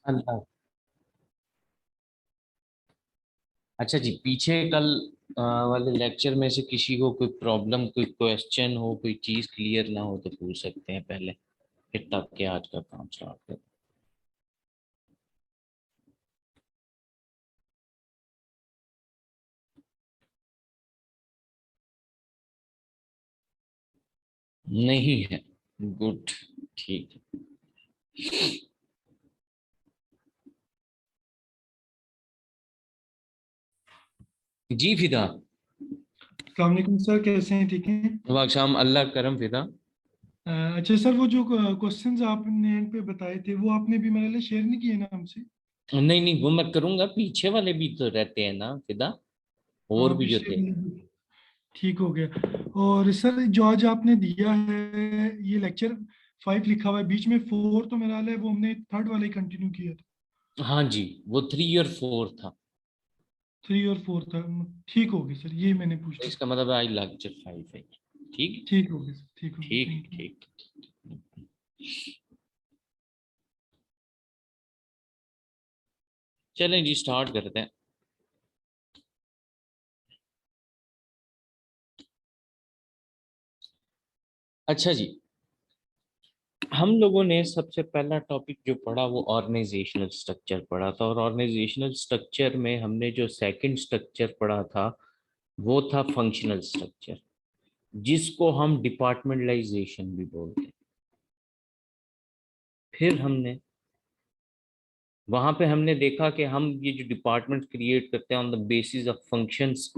अल्लाह। अच्छा जी, पीछे कल वाले लेक्चर में से किसी को कोई प्रॉब्लम, कोई क्वेश्चन हो, कोई चीज क्लियर ना हो तो पूछ सकते हैं पहले, फिर तब के आज का काम स्टार्ट करें। नहीं है? गुड। ठीक है जी फिदा। अस्सलाम वालेकुम सर, कैसे हैं? ठीक हैं? वाकशाम, अल्लाह करम फिदा। अच्छा सर, वो जो क्वेश्चंस आपने पे बताए थे वो आपने भी मेरे लिए शेयर नहीं किए ना हमसे? नहीं नहीं, वो मैं करूंगा, पीछे वाले भी तो रहते हैं ना फिदा, और हाँ, भी जो पिछले थे। वाले भी ठीक हो गया। और सर, जो आज आपने दिया है ये लेक्चर 5 लिखा हुआ है, बीच में 4 तो मेरा हाल है वो हमने थर्ड वाले कंटिन्यू किया था। हाँ जी, वो 3 और 4 था। 3 और 4 था। ठीक हो गया सर, ये मैंने तो पूछना इसका था। मतलब आई लेक्चर 5 है। ठीक। ठीक हो गया सर, ठीक हो गया, ठीक थैंक यू। ठीक। चलें जी, स्टार्ट करते हैं। अच्छा जी, हम लोगों ने सबसे पहला टॉपिक जो पढ़ा वो ऑर्गेनाइजेशनल स्ट्रक्चर पढ़ा था, और ऑर्गेनाइजेशनल स्ट्रक्चर में हमने जो सेकंड स्ट्रक्चर पढ़ा था वो था फंक्शनल स्ट्रक्चर, जिसको हम डिपार्टमेंटलाइजेशन भी बोलते हैं। फिर हमने वहां पे हमने देखा कि हम ये जो डिपार्टमेंट क्रिएट करते हैं on the basis of functions,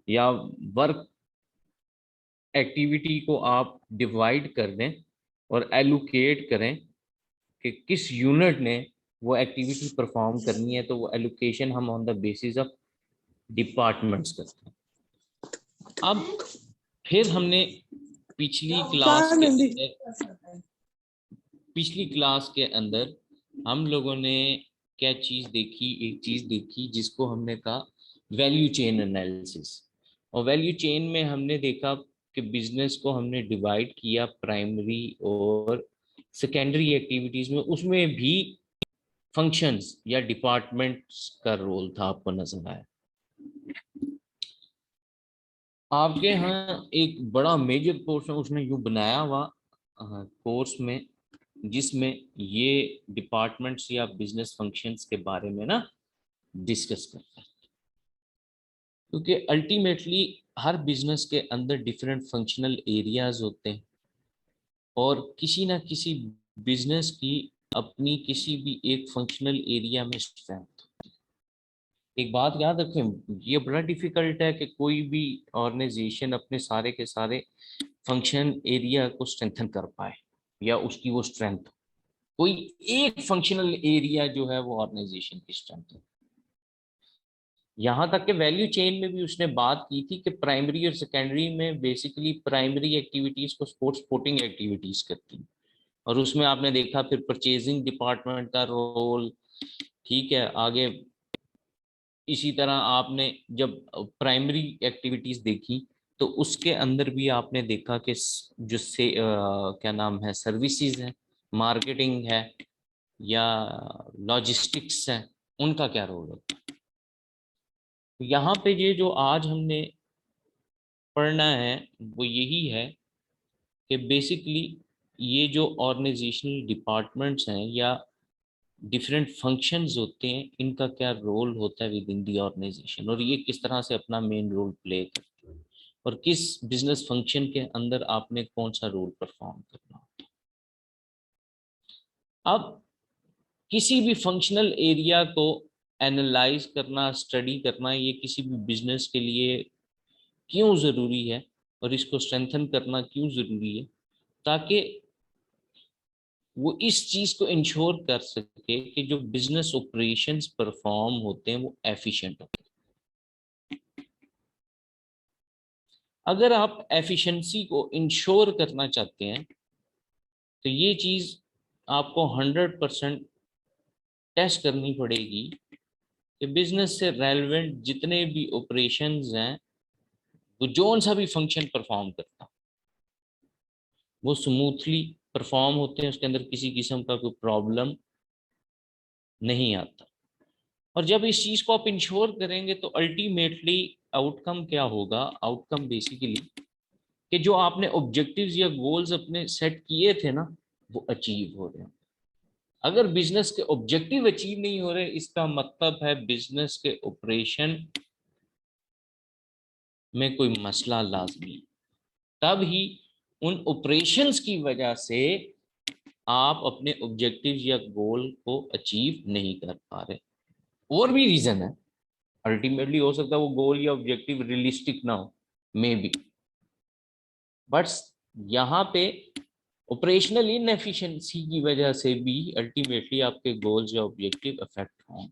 या वर्क एक्टिविटी को आप डिवाइड कर दें और एलोकेट करें कि किस यूनिट ने वो एक्टिविटी परफॉर्म करनी है, तो वो एलोकेशन हम on the basis of departments करते हैं। अब फिर हमने पिछली क्लास के अंदर पिछली क्लास के अंदर हम लोगों ने क्या चीज देखी, एक चीज देखी जिसको हमने कहा वैल्यू चेन एनालिसिस। और वैल्यू चेन में हमने देखा कि बिजनेस को हमने डिवाइड किया प्राइमरी और सेकेंडरी एक्टिविटीज में, उसमें भी फंक्शंस या डिपार्टमेंट्स का रोल था, आपको नजर आया। आपके यहाँ एक बड़ा मेजर पोर्शन उसने यूं बनाया हुआ कोर्स में, जिसमें ये डिपार्टमेंट्स या बिजनेस फंक्शंस के बारे में ना डिस्कस करता है। क्योंकि अल्टीमेटली हर बिजनेस के अंदर डिफरेंट फंक्शनल एरियाज होते हैं, और किसी ना किसी बिजनेस की अपनी किसी भी एक फंक्शनल एरिया में स्ट्रेंथ। एक बात याद रखें, ये बड़ा डिफिकल्ट है कि कोई भी ऑर्गेनाइजेशन अपने सारे के सारे फंक्शन एरिया को स्ट्रेंथन कर पाए, या उसकी वो स्ट्रेंथ, कोई एक फंक्शनल एरिया जो है वो ऑर्गेनाइजेशन की स्ट्रेंथ है। यहां तक कि वैल्यू चेन में भी उसने बात की थी कि प्राइमरी और सेकेंडरी में बेसिकली प्राइमरी एक्टिविटीज को स्पोर्टिंग एक्टिविटीज करती हैं, और उसमें आपने देखा फिर परचेजिंग डिपार्टमेंट का रोल। ठीक है, आगे इसी तरह आपने जब प्राइमरी एक्टिविटीज देखी तो उसके अंदर भी आपने देखा कि जो से क्या नाम है, सर्विसेज है, मार्केटिंग है, या लॉजिस्टिक्स है, उनका क्या रोल होता है। तो यहाँ पे ये जो आज हमने पढ़ना है वो यही है कि बेसिकली ये जो ऑर्गेनाइजेशनल डिपार्टमेंट्स हैं या डिफरेंट फंक्शंस होते हैं, इनका क्या रोल होता है विद इन दी ऑर्गेनाइजेशन, और ये किस तरह से अपना मेन रोल प्ले करते हैं, और किस बिजनेस फंक्शन के अंदर आपने कौन सा रोल परफॉर्म करना। अब किसी भी फंक्शनल एरिया को एनालाइज करना, स्टडी करना, ये किसी भी बिजनेस के लिए क्यों ज़रूरी है, और इसको स्ट्रेंथन करना क्यों ज़रूरी है, ताकि वो इस चीज़ को इंश्योर कर सके कि जो बिजनेस ऑपरेशंस परफॉर्म होते हैं वो एफिशिएंट होते हैं। अगर आप एफिशिएंसी को इंश्योर करना चाहते हैं तो ये चीज़ आपको 100% टेस्ट करनी पड़ेगी कि बिजनेस से रेलेवेंट जितने भी ऑपरेशंस हैं, वो जोन सा भी फंक्शन परफॉर्म करता, वो स्मूथली परफॉर्म होते हैं, उसके अंदर किसी किस्म का कोई प्रॉब्लम नहीं आता। और जब इस चीज को आप इंश्योर करेंगे तो अल्टीमेटली आउटकम क्या होगा? आउटकम बेसिकली कि जो आपने ऑब्जेक्टिव्स या गोल्स अपने सेट किए थे ना, वो अचीव हो रहे हैं। अगर बिजनेस के ऑब्जेक्टिव अचीव नहीं हो रहे, इसका मतलब है बिजनेस के ऑपरेशन में कोई मसला लाजमी है। तब ही उन ऑपरेशंस की वजह से आप अपने ऑब्जेक्टिव या गोल को अचीव नहीं कर पा रहे। और भी रीजन है, अल्टीमेटली हो सकता है वो गोल या ऑब्जेक्टिव रियलिस्टिक ना हो, मे बी, बट यहाँ पे ऑपरेशनल इनएफिशिएंसी की वजह से भी अल्टीमेटली आपके गोल्स या ऑब्जेक्टिव अफेक्ट हों।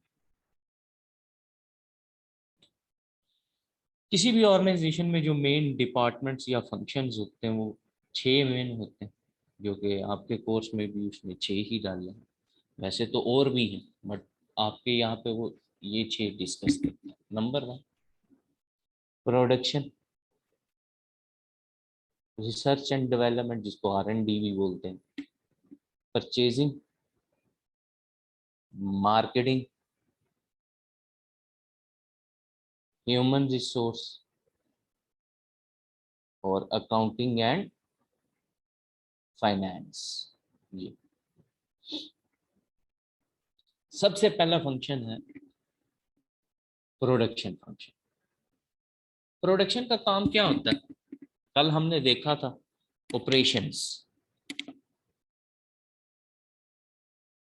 किसी भी ऑर्गेनाइजेशन में जो मेन डिपार्टमेंट्स या फंक्शंस होते हैं वो 6 मेन होते हैं, जो कि आपके कोर्स में भी उसने 6 ही डाले हैं। वैसे तो और भी हैं, बट आपके यहाँ पे वो ये 6 डिस्कस करते हैं। Number 1, production, research and development जिसको R&D भी बोलते हैं, परचेजिंग, मार्केटिंग, ह्यूमन रिसोर्स और अकाउंटिंग एंड फाइनेंस। ये सबसे पहला फंक्शन है प्रोडक्शन फंक्शन। प्रोडक्शन का काम क्या होता है? कल हमने देखा था ऑपरेशंस,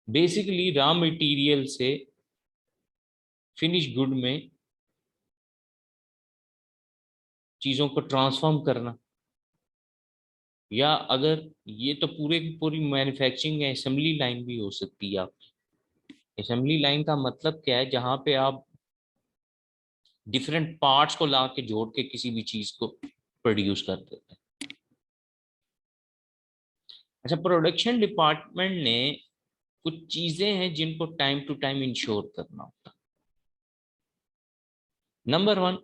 बेसिकली रॉ मटेरियल से फिनिश गुड में चीजों को ट्रांसफॉर्म करना, या अगर ये तो पूरे की पूरी मैन्युफैक्चरिंग या असेंबली लाइन भी हो सकती है। आप असेंबली लाइन का मतलब क्या है? जहां पे आप डिफरेंट पार्ट्स को ला के जोड़ के किसी भी चीज को प्रोड्यूस कर देते हैं। अच्छा, प्रोडक्शन डिपार्टमेंट ने कुछ चीजें हैं जिनको टाइम टू टाइम इंश्योर करना होता है। नंबर 1,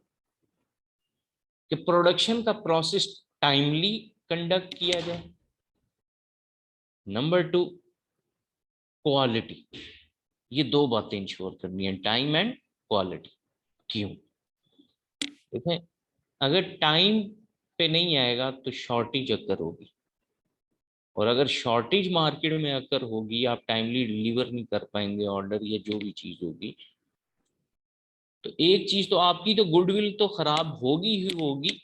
कि प्रोडक्शन का प्रोसेस टाइमली कंडक्ट किया जाए। Number 2, quality. ये दो बातें इंश्योर करनी है, टाइम एंड क्वालिटी। क्यों? देखें, अगर टाइम पे नहीं आएगा तो शॉर्टेज अकर होगी, और अगर शॉर्टेज मार्केट में अकर होगी, आप टाइमली डिलीवर नहीं कर पाएंगे ऑर्डर या जो भी चीज होगी, तो एक चीज तो आपकी तो गुडविल तो खराब होगी ही होगी,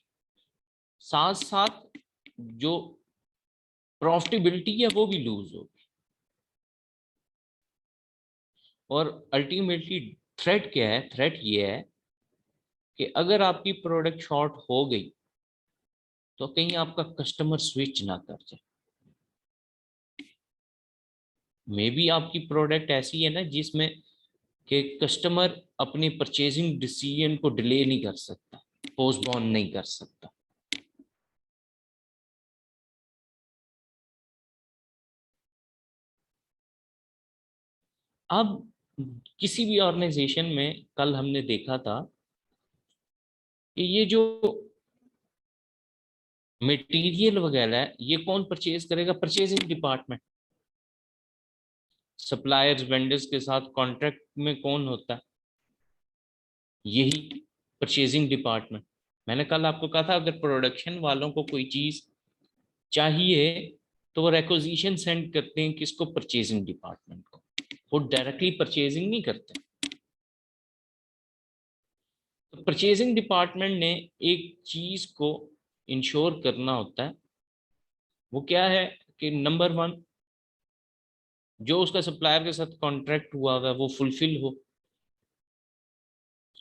साथ साथ जो प्रॉफिटेबिलिटी है वो भी लूज होगी। और अल्टीमेटली थ्रेट क्या है? थ्रेट ये है कि अगर आपकी प्रोडक्ट शॉर्ट हो गई तो कहीं आपका कस्टमर स्विच ना कर जाए। मे बी आपकी प्रोडक्ट ऐसी है ना जिसमें कि कस्टमर अपनी परचेजिंग डिसीजन को डिले नहीं कर सकता, पोस्टपोन नहीं कर सकता। अब किसी भी ऑर्गेनाइजेशन में कल हमने देखा था कि ये जो मटेरियल वगैरह है ये कौन परचेज करेगा? Purchasing department. सप्लायर्स वेंडर्स के साथ कॉन्ट्रैक्ट में कौन होता है? यही परचेजिंग डिपार्टमेंट। मैंने कल आपको कहा था अगर प्रोडक्शन वालों को कोई चीज चाहिए तो वो रेक्विजिशन सेंड करते हैं किसको? परचेजिंग डिपार्टमेंट को। वो डायरेक्टली परचेजिंग नहीं करते। तो परचेजिंग डिपार्टमेंट ने एक चीज को इंश्योर करना होता है, वो क्या है? कि नंबर 1, जो उसका सप्लायर के साथ कॉन्ट्रैक्ट हुआ है वो फुलफिल हो।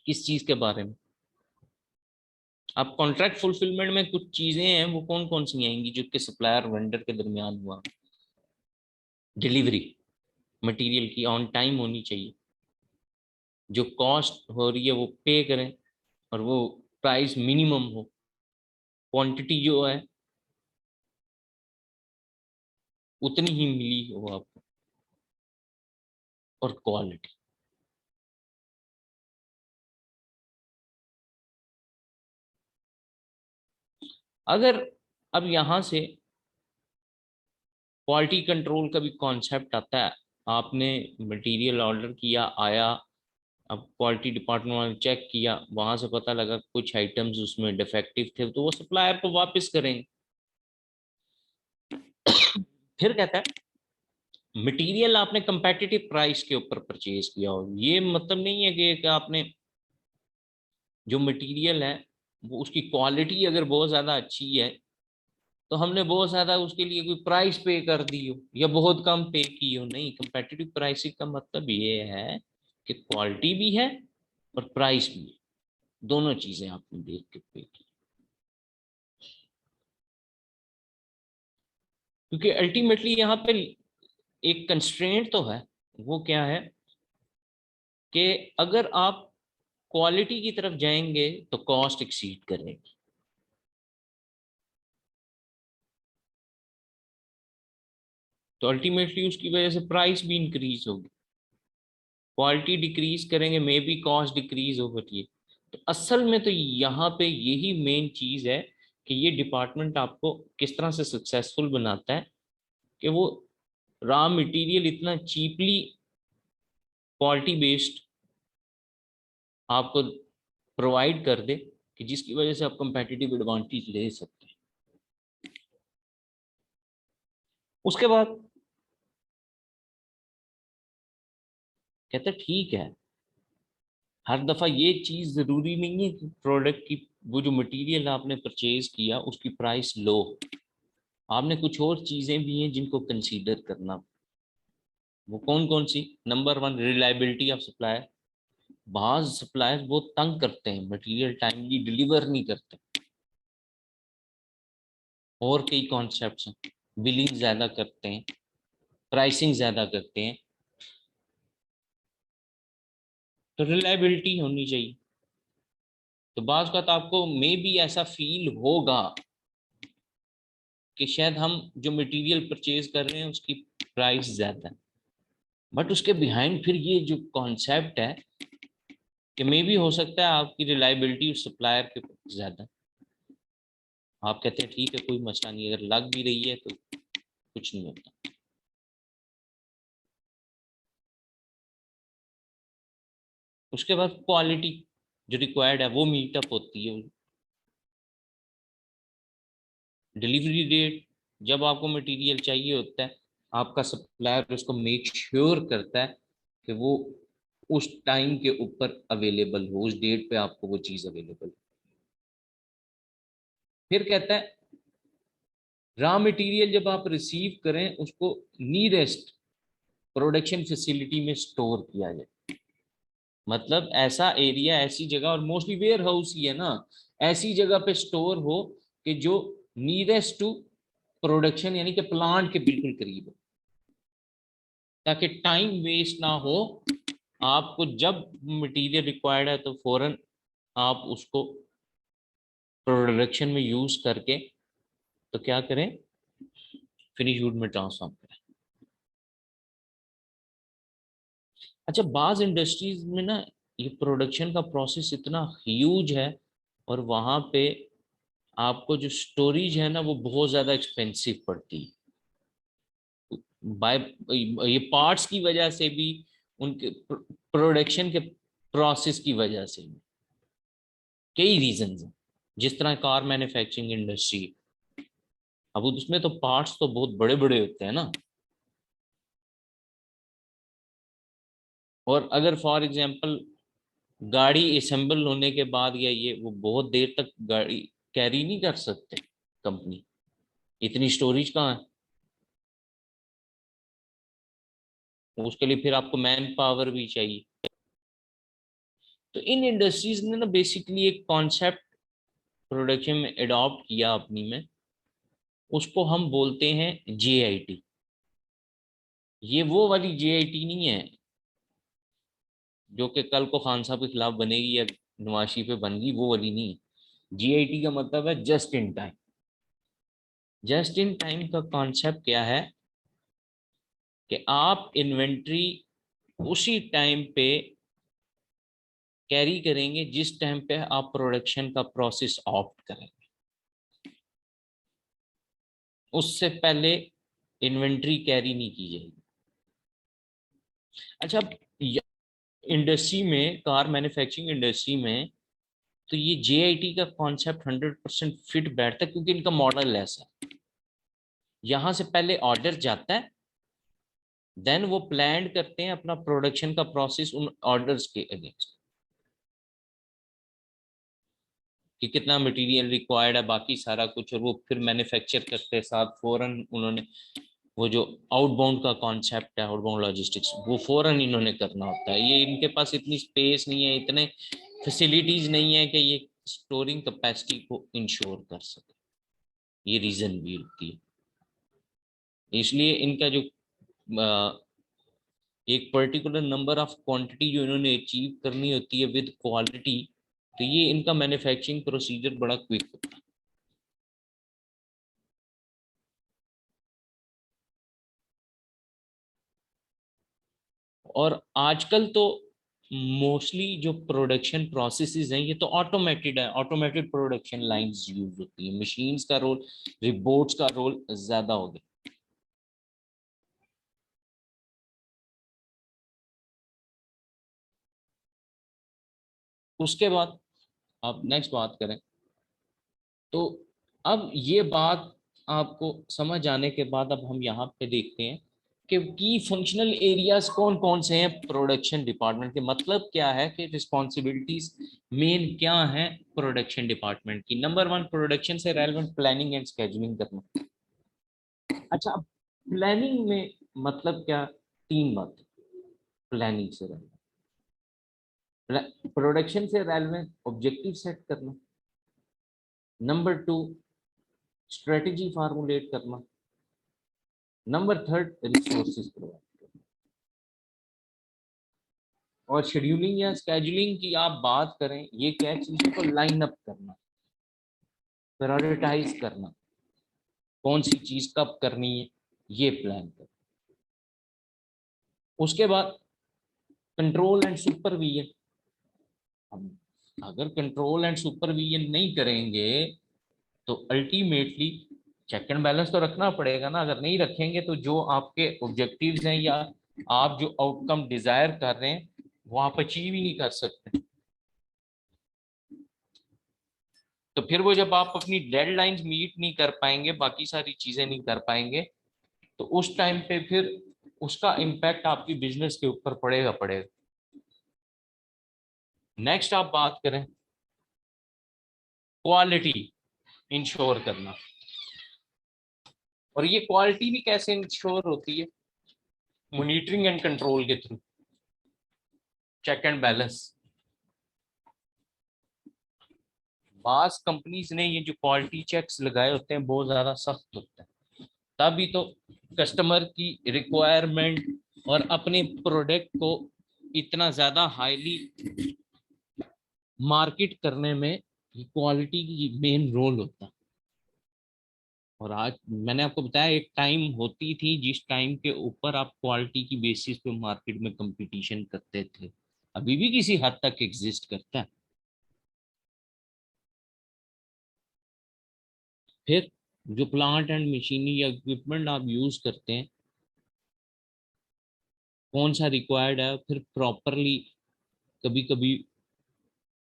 किस चीज के बारे में? आप कॉन्ट्रैक्ट फुलफिलमेंट में कुछ चीजें हैं, वो कौन कौन सी आएंगी जो कि सप्लायर वेंडर के दरमियान हुआ? डिलीवरी मटेरियल की ऑन टाइम होनी चाहिए, जो कॉस्ट हो रही है वो पे करें, और वो प्राइस मिनिमम हो, क्वांटिटी जो है उतनी ही मिली हो आपको, और क्वालिटी। अगर अब यहां से क्वालिटी कंट्रोल का भी कॉन्सेप्ट आता है आपने मटेरियल ऑर्डर किया, आया, अब क्वालिटी डिपार्टमेंट वाले चेक किया, वहां से पता लगा कुछ आइटम्स उसमें डिफेक्टिव थे, तो वो सप्लायर को वापस करेंगे। फिर कहता है मटेरियल आपने कंपेटिटिव प्राइस के ऊपर परचेज किया हो। ये मतलब नहीं है कि आपने जो मटेरियल है वो उसकी क्वालिटी अगर बहुत ज्यादा अच्छी है तो हमने बहुत ज्यादा उसके लिए कोई प्राइस पे कर दी हो या बहुत कम पे की हो। नहीं, कंपेटिटिव प्राइसिंग का मतलब ये है कि क्वालिटी भी है और प्राइस भी है, दोनों चीजें आपने देख के पे की। क्योंकि अल्टीमेटली यहाँ पे एक कंस्ट्रेंट तो है, वो क्या है कि अगर आप क्वालिटी की तरफ जाएंगे तो कॉस्ट एक्सीड करेगी। तो अल्टीमेटली उसकी वजह से प्राइस भी इंक्रीज होगी। क्वालिटी डिक्रीज करेंगे, मे बी कॉस्ट डिक्रीज हो बट ये, तो असल में तो यहाँ पे यही मेन चीज है कि ये डिपार्टमेंट आपको किस तरह से सक्सेसफुल बनाता है कि वो रॉ मटेरियल इतना चीपली क्वालिटी बेस्ड आपको प्रोवाइड कर दे कि जिसकी वजह से आप कंपेटिटिव एडवांटेज ले सकते हैं। उसके बाद कहते हैं ठीक है, हर दफा ये चीज जरूरी नहीं है कि प्रोडक्ट की वो जो मटेरियल आपने परचेज किया उसकी प्राइस लो। आपने कुछ और चीजें भी हैं जिनको कंसीडर करना। वो कौन कौन सी? Number one, reliability of supplier. बाज सप्लायर्स बहुत तंग करते हैं, मटेरियल टाइमली डिलीवर नहीं करते। और कई कॉन्सेप्ट्स हैं, बिलिंग ज्यादा करते हैं, प्राइसिंग ज्यादा करते हैं। तो रिलायबिलिटी होनी चाहिए। तो बाज का तो आपको मे बी ऐसा फील होगा कि शायद हम जो मटेरियल परचेज कर रहे हैं उसकी प्राइस ज्यादा है, बट उसके बिहाइंड फिर ये जो कॉन्सेप्ट है कि मे भी हो सकता है आपकी रिलायबिलिटी उस सप्लायर के ज्यादा। आप कहते हैं ठीक है कोई मसला नहीं, अगर लग भी रही है तो कुछ नहीं होता। उसके बाद क्वालिटी जो रिक्वायर्ड है वो मीटअप होती है। डिलीवरी डेट, जब आपको मटेरियल चाहिए होता है, आपका सप्लायर उसको मेक श्योर करता है कि वो उस टाइम के ऊपर अवेलेबल हो, उस डेट पे आपको वो चीज अवेलेबल हो। फिर कहता है रॉ मटेरियल जब आप रिसीव करें उसको नीरेस्ट प्रोडक्शन फैसिलिटी में स्टोर किया जाए। मतलब ऐसा एरिया, ऐसी जगह, और मोस्टली वेयर हाउस ही है ना, ऐसी जगह पे स्टोर हो कि जो नीरेस्ट टू प्रोडक्शन यानी कि प्लांट के बिल्कुल करीब हो, ताकि टाइम वेस्ट ना हो। आपको जब मटेरियल रिक्वायर्ड है तो फौरन आप उसको प्रोडक्शन में यूज करके तो क्या करें, फिनिश गुड में ट्रांसफॉर्म करें। अच्छा, बाज इंडस्ट्रीज में ना ये प्रोडक्शन का प्रोसेस इतना ह्यूज है और वहां पे आपको जो स्टोरेज है ना वो बहुत ज्यादा एक्सपेंसिव पड़ती है। बाय ये पार्ट्स की वजह से भी, उनके प्रोडक्शन के प्रोसेस की वजह से भी, कई रीजंस हैं। जिस तरह कार मैन्युफैक्चरिंग इंडस्ट्री, अब उसमें तो पार्ट्स तो बहुत बड़े बड़े होते हैं ना। और अगर फॉर एग्जांपल गाड़ी असेंबल होने के बाद या ये वो बहुत देर तक गाड़ी कैरी नहीं कर सकते कंपनी, इतनी स्टोरेज कहाँ है? उसके लिए फिर आपको मैन पावर भी चाहिए। तो इन इंडस्ट्रीज ने ना बेसिकली एक कॉन्सेप्ट प्रोडक्शन में अडॉप्ट किया अपनी में, उसको हम बोलते हैं जेआईटी। ये वो वाली जेआईटी नहीं है जो कि कल को खान साहब के खिलाफ बनेगी या नवाज शरीफ पे बन गई, वो वाली नहीं है। जीआईटी का मतलब है just in time. Just in time का कॉन्सेप्ट क्या है कि आप इन्वेंट्री उसी टाइम पे कैरी करेंगे जिस टाइम पे आप प्रोडक्शन का प्रोसेस ऑप्ट करेंगे, उससे पहले इन्वेंट्री कैरी नहीं की जाएगी। अच्छा, इंडस्ट्री में, कार मैन्युफैक्चरिंग इंडस्ट्री में तो ये जेआईटी का कॉन्सेप्ट 100% फिट बैठता है, क्योंकि इनका मॉडल ऐसा है, यहां से पहले ऑर्डर जाता है, देन वो प्लान करते हैं अपना प्रोडक्शन का प्रोसेस उन ऑर्डर्स के अगेंस्ट, कि कितना मटेरियल रिक्वायर्ड है, बाकी सारा कुछ, और वो फिर मैन्युफैक्चर करते हैं साथ फौरन उन्होंने, वो जो आउटबाउंड का कॉन्सेप्ट है, आउटबाउंड लॉजिस्टिक्स, वो फौरन इन्होंने करना होता है। ये इनके पास इतनी स्पेस नहीं है, इतने फैसिलिटीज नहीं है कि ये स्टोरिंग कैपेसिटी को इंश्योर कर सके, ये रीजन भी होती है। इसलिए इनका जो एक पर्टिकुलर नंबर ऑफ क्वांटिटी जो इन्होंने अचीव करनी होती है विद क्वालिटी, तो ये इनका मैन्युफैक्चरिंग प्रोसीजर बड़ा क्विक होता है। और आजकल तो मोस्टली जो प्रोडक्शन प्रोसेसेस हैं ये तो ऑटोमेटेड है, ऑटोमेटेड प्रोडक्शन लाइंस यूज होती है, मशीन्स का रोल, रिबोट्स का रोल ज्यादा हो गया। उसके बाद आप नेक्स्ट बात करें, तो अब ये बात आपको समझ आने के बाद अब हम यहाँ पे देखते हैं कि की फंक्शनल एरियाज कौन कौन से हैं प्रोडक्शन डिपार्टमेंट के, मतलब क्या है कि रिस्पॉन्सिबिलिटीज मेन क्या है प्रोडक्शन डिपार्टमेंट की। नंबर वन, प्रोडक्शन से रेलेवेंट प्लानिंग एंड स्केजुलिंग करना। अच्छा, अब प्लानिंग में मतलब क्या, तीन बात प्लानिंग से रेलेवेंट, प्रोडक्शन से रेलेवेंट ऑब्जेक्टिव सेट करना, नंबर टू स्ट्रेटजी फार्मुलेट करना, नंबर थर्ड रिसोर्सेज प्रोवाइड। और शेड्यूलिंग या स्केजुलिंग की आप बात करें, ये क्या चीजों को लाइन अप करना, प्रायोरिटाइज करना, कौन सी चीज कब करनी है, ये प्लान करना। उसके बाद कंट्रोल एंड सुपरविजन। हम अगर कंट्रोल एंड सुपरविजन नहीं करेंगे तो अल्टीमेटली चेक एंड बैलेंस तो रखना पड़ेगा ना। अगर नहीं रखेंगे तो जो आपके ऑब्जेक्टिव्स हैं या आप जो आउटकम डिजायर कर रहे हैं वो आप अचीव ही नहीं कर सकते। तो फिर वो जब आप अपनी डेडलाइंस मीट नहीं कर पाएंगे, बाकी सारी चीजें नहीं कर पाएंगे, तो उस टाइम पे फिर उसका इम्पैक्ट आपकी बिजनेस के ऊपर पड़ेगा पड़ेगा। नेक्स्ट आप बात करें क्वालिटी इंश्योर करना, और ये क्वालिटी भी कैसे इंश्योर होती है, मॉनिटरिंग एंड कंट्रोल के थ्रू, चेक एंड बैलेंस। बास कंपनीज ने ये जो क्वालिटी चेक्स लगाए होते हैं बहुत ज्यादा सख्त होते हैं, तभी तो कस्टमर की रिक्वायरमेंट और अपने प्रोडक्ट को इतना ज्यादा हाईली मार्केट करने में क्वालिटी की मेन रोल होता है। और आज मैंने आपको बताया एक टाइम होती थी जिस टाइम के ऊपर आप क्वालिटी की बेसिस पे मार्केट में कंपटीशन करते थे, अभी भी किसी हद तक एग्जिस्ट करता है। फिर जो प्लांट एंड मशीनरी या इक्विपमेंट आप यूज करते हैं कौन सा रिक्वायर्ड है, फिर प्रॉपरली कभी कभी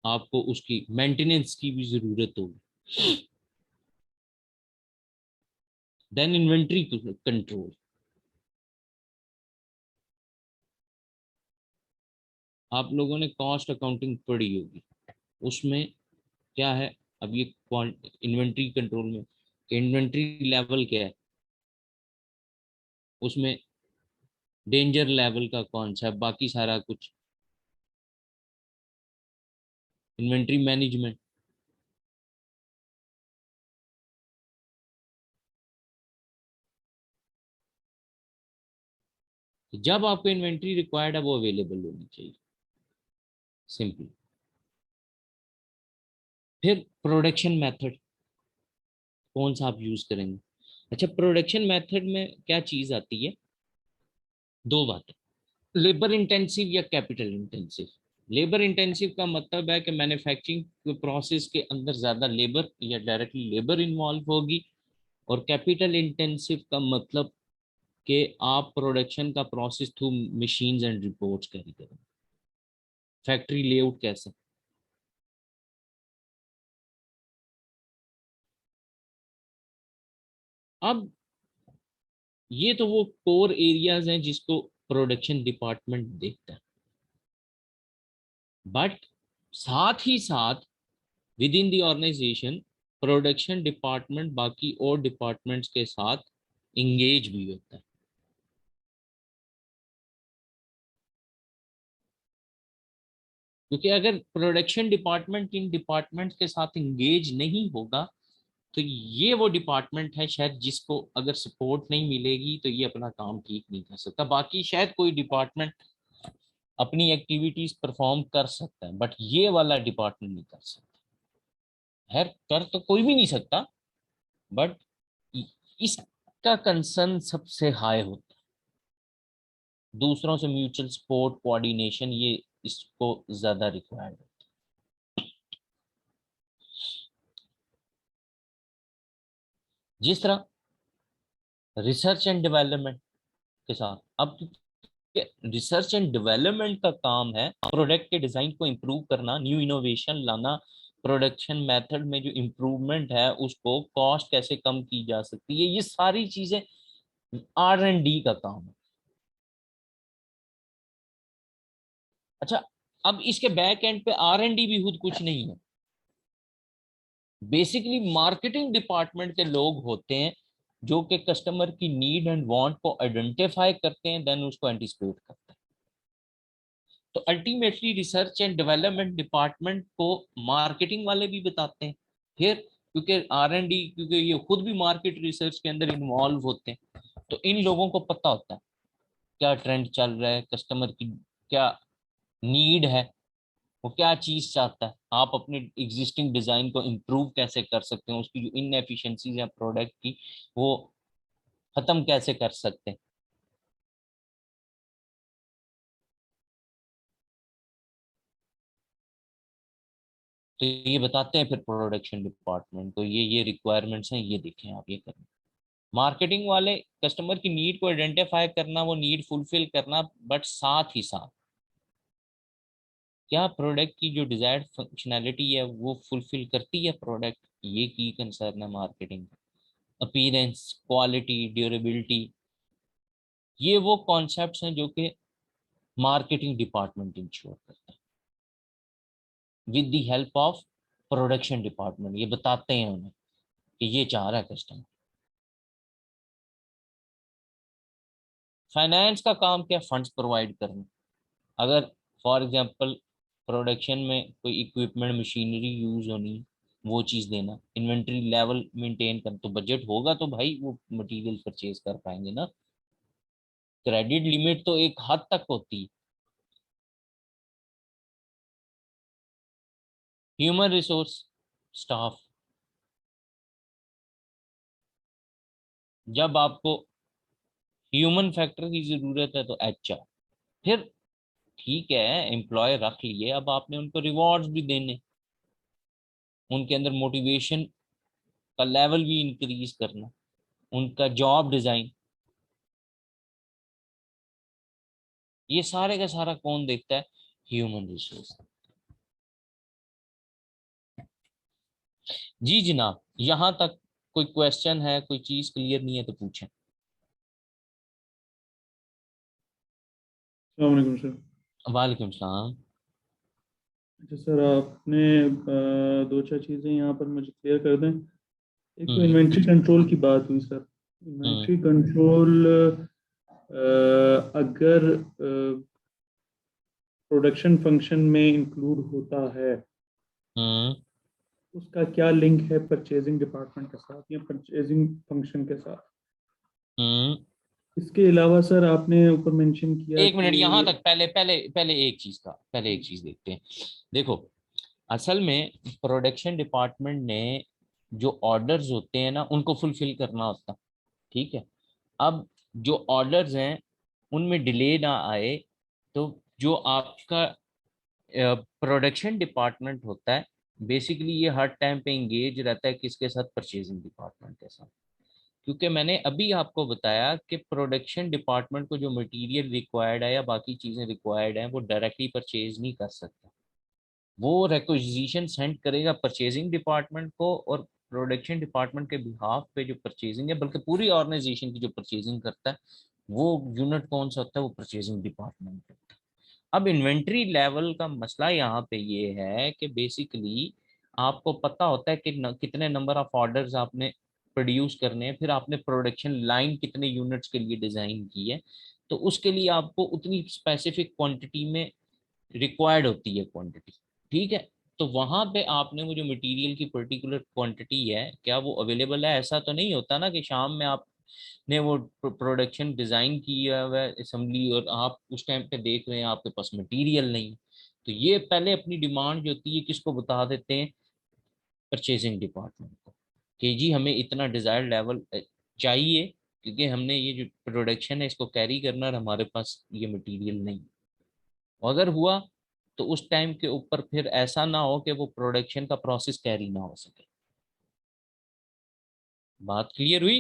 आपको उसकी मेंटेनेंस की भी जरूरत होगी। Then inventory control. आप लोगों ने कॉस्ट अकाउंटिंग पढ़ी होगी, उसमें क्या है, अब ये इन्वेंट्री कंट्रोल में इन्वेंट्री लेवल क्या है, उसमें डेंजर लेवल का कॉन्सेप्ट, बाकी सारा कुछ, इन्वेंट्री मैनेजमेंट। जब आपको इन्वेंट्री रिक्वायर्ड है वो अवेलेबल होनी चाहिए, सिंपल। फिर प्रोडक्शन मेथड कौन सा आप यूज करेंगे। अच्छा, प्रोडक्शन मेथड में क्या चीज आती है, दो बातें, लेबर इंटेंसिव या कैपिटल इंटेंसिव। लेबर इंटेंसिव का मतलब है कि मैन्युफैक्चरिंग प्रोसेस के अंदर ज्यादा लेबर या डायरेक्टली लेबर इन्वॉल्व होगी, और कैपिटल इंटेंसिव का मतलब कि आप प्रोडक्शन का process through machines and reports carry करें, फैक्ट्री लेआउट कैसे। अब ये तो वो कोर एरियाज हैं जिसको प्रोडक्शन डिपार्टमेंट देखता है, बट साथ ही साथ within the organisation production department बाकी और डिपार्टमेंट्स के साथ इंगेज भी होता है। क्योंकि अगर प्रोडक्शन डिपार्टमेंट इन डिपार्टमेंट्स के साथ इंगेज नहीं होगा तो ये वो डिपार्टमेंट है शायद जिसको अगर सपोर्ट नहीं मिलेगी तो ये अपना काम ठीक नहीं कर सकता। बाकी शायद कोई डिपार्टमेंट अपनी एक्टिविटीज परफॉर्म कर सकता है बट ये वाला डिपार्टमेंट नहीं कर सकता। खैर कर तो कोई भी नहीं सकता, बट इसका कंसर्न सबसे हाई होता है। दूसरों से म्यूचुअल सपोर्ट कोऑर्डिनेशन ये इसको ज्यादा रिक्वायर्ड है। जिस तरह रिसर्च एंड डेवलपमेंट के साथ, अब रिसर्च एंड डेवलपमेंट का काम है प्रोडक्ट के डिजाइन को इम्प्रूव करना, न्यू इनोवेशन लाना, प्रोडक्शन मेथड में जो इम्प्रूवमेंट है उसको कॉस्ट कैसे कम की जा सकती है, ये सारी चीजें R&D का काम है। अच्छा, अब इसके बैक एंड पे R&D भी खुद कुछ नहीं है, बेसिकली मार्केटिंग डिपार्टमेंट के लोग होते हैं जो कि कस्टमर की नीड एंड वांट को आइडेंटिफाई करते हैं, देन उसको एंटिसिपेट करते हैं। तो ultimately research and development department को मार्केटिंग वाले भी बताते हैं फिर, क्योंकि R&D, क्योंकि ये खुद भी मार्केट रिसर्च के अंदर इन्वॉल्व होते हैं, तो इन लोगों को पता होता है क्या ट्रेंड चल रहा है, कस्टमर की क्या नीड है, वो क्या चीज चाहता है, आप अपने एग्जिस्टिंग डिजाइन को इम्प्रूव कैसे कर सकते हैं, उसकी जो इनएफिशिएंसीज है प्रोडक्ट की वो खत्म कैसे कर सकते हैं। तो ये बताते हैं फिर प्रोडक्शन डिपार्टमेंट को ये रिक्वायरमेंट्स हैं, ये देखें आप, ये करें। मार्केटिंग वाले कस्टमर की नीड को आइडेंटिफाई करना, वो नीड फुलफिल करना, बट साथ ही साथ क्या प्रोडक्ट की जो डिजायर्ड फंक्शनैलिटी है वो फुलफिल करती है प्रोडक्ट, ये की कंसर्न है मार्केटिंग। अपीयरेंस, क्वालिटी, ड्यूरेबिलिटी, ये वो कॉन्सेप्ट्स हैं जो कि मार्केटिंग डिपार्टमेंट इंश्योर करता है with the help of production department. ये बताते हैं उन्हें कि ये चाह रहा है कस्टमर। फाइनेंस का काम क्या, फंड्स प्रोवाइड करना। अगर फॉर एग्जांपल प्रोडक्शन में कोई इक्विपमेंट मशीनरी यूज होनी, वो चीज़ देना, इन्वेंट्री लेवल मेंटेन करना, तो बजट होगा तो भाई वो मटेरियल परचेज कर पाएंगे ना। क्रेडिट लिमिट तो एक हद तक होती है। ह्यूमन रिसोर्स, स्टाफ, जब आपको ह्यूमन फैक्टर की जरूरत है तो HR। फिर ठीक है, एम्प्लॉय रख लिए, अब आपने उनको रिवॉर्ड्स भी देने, उनके अंदर मोटिवेशन का लेवल भी इंक्रीज करना, उनका जॉब डिजाइन, ये सारे का सारा कौन देखता है, ह्यूमन रिसोर्स। जी जनाब, यहाँ तक कोई क्वेश्चन है, कोई चीज क्लियर नहीं है तो पूछें। अस्सलाम वालेकुम सर। वालेकुम सलाम। अच्छा सर, आपने दो चार चीज़ें यहाँ पर मुझे क्लियर कर दें। एक तो हम्म। इन्वेंट्री कंट्रोल की बात हुई सर। हम्म। इन्वेंट्री कंट्रोल अगर प्रोडक्शन फंक्शन में इंक्लूड होता है, हम्म। उसका क्या लिंक है परचेजिंग डिपार्टमेंट के साथ या परचेजिंग फंक्शन के साथ? हम्म। इसके अलावा सर आपने ऊपर मेंशन किया एक मिनट, यहाँ कि तक पहले पहले पहले एक चीज का, पहले एक चीज देखते हैं। देखो, असल में प्रोडक्शन डिपार्टमेंट ने जो ऑर्डर्स होते हैं ना उनको फुलफिल करना होता है, ठीक है। अब जो ऑर्डर्स हैं उनमें डिले ना आए, तो जो आपका प्रोडक्शन डिपार्टमेंट होता है बेसिकली ये हर टाइम पे इंगेज रहता है किसके साथ, परचेजिंग डिपार्टमेंट के साथ। क्योंकि मैंने अभी आपको बताया कि प्रोडक्शन डिपार्टमेंट को जो मटेरियल रिक्वायर्ड है या बाकी चीजें रिक्वायर्ड हैं वो डायरेक्टली परचेज नहीं कर सकता, वो रिक्वेजिशन सेंड करेगा परचेजिंग डिपार्टमेंट को, और प्रोडक्शन डिपार्टमेंट के बिहाफ पे जो परचेजिंग है, बल्कि पूरी ऑर्गेनाइजेशन की जो परचेजिंग करता है वो यूनिट कौन सा होता है, वो परचेजिंग डिपार्टमेंट होता है। अब इन्वेंट्री लेवल का मसला यहाँ पे ये है कि बेसिकली आपको पता होता है कि कितने नंबर ऑफ ऑर्डर्स आपने प्रोड्यूस करने हैं, फिर आपने प्रोडक्शन लाइन कितने यूनिट्स के लिए डिजाइन की है, तो उसके लिए आपको उतनी स्पेसिफिक क्वांटिटी में रिक्वायर्ड होती है क्वांटिटी। ठीक है, तो वहां पे आपने वो जो मटेरियल की पर्टिकुलर क्वांटिटी है क्या वो अवेलेबल है? ऐसा तो नहीं होता ना कि शाम में आपने वो प्रोडक्शन डिजाइन किया हुआ है असेंबली और आप उस टाइम पे देख रहे हैं आपके पास मटेरियल नहीं है। तो ये पहले अपनी डिमांड जो होती है किसको बता देते हैं, परचेजिंग डिपार्टमेंट को, कि जी हमें इतना डिजायर्ड लेवल चाहिए, क्योंकि हमने ये जो प्रोडक्शन है इसको कैरी करना और हमारे पास ये मटेरियल नहीं। अगर हुआ तो उस टाइम के ऊपर फिर ऐसा ना हो कि वो प्रोडक्शन का प्रोसेस कैरी ना हो सके। बात क्लियर हुई?